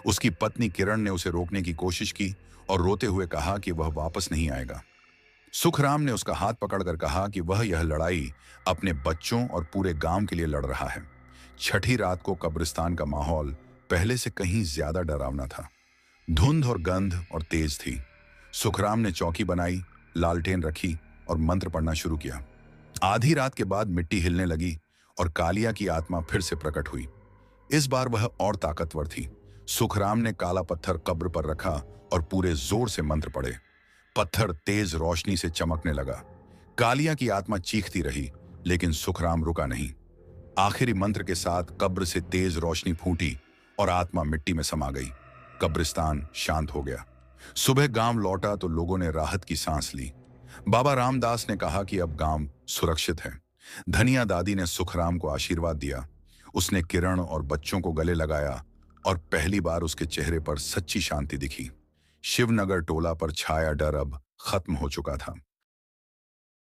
उसकी पत्नी किरण ने उसे रोकने की कोशिश की और रोते हुए कहा कि वह वापस नहीं आएगा। सुखराम ने उसका हाथ पकड़कर कहा कि वह यह लड़ाई अपने बच्चों और पूरे गांव के लिए लड़ रहा है। छठी रात को कब्रिस्तान का माहौल पहले से कहीं ज्यादा डरावना था। धुंध और गंध और तेज थी। सुखराम ने चौकी बनाई, लालटेन रखी और मंत्र पढ़ना शुरू किया। आधी रात के बाद मिट्टी हिलने लगी और कालिया की आत्मा फिर से प्रकट हुई। इस बार वह और ताकतवर थी। सुखराम ने काला पत्थर कब्र पर रखा और पूरे जोर से मंत्र पढ़े। पत्थर तेज रोशनी से चमकने लगा। कालिया की आत्मा चीखती रही, लेकिन सुखराम रुका नहीं। आखिरी मंत्र के साथ कब्र से तेज रोशनी फूटी और आत्मा मिट्टी में समा गई। कब्रिस्तान शांत हो गया। सुबह गांव लौटा तो लोगों ने राहत की सांस ली। बाबा रामदास ने कहा कि अब गांव सुरक्षित है। धनिया दादी ने सुखराम को आशीर्वाद दिया। उसने किरण और बच्चों को गले लगाया और पहली बार उसके चेहरे पर सच्ची शांति दिखी। शिवनगर टोला पर छाया डर अब खत्म हो चुका था।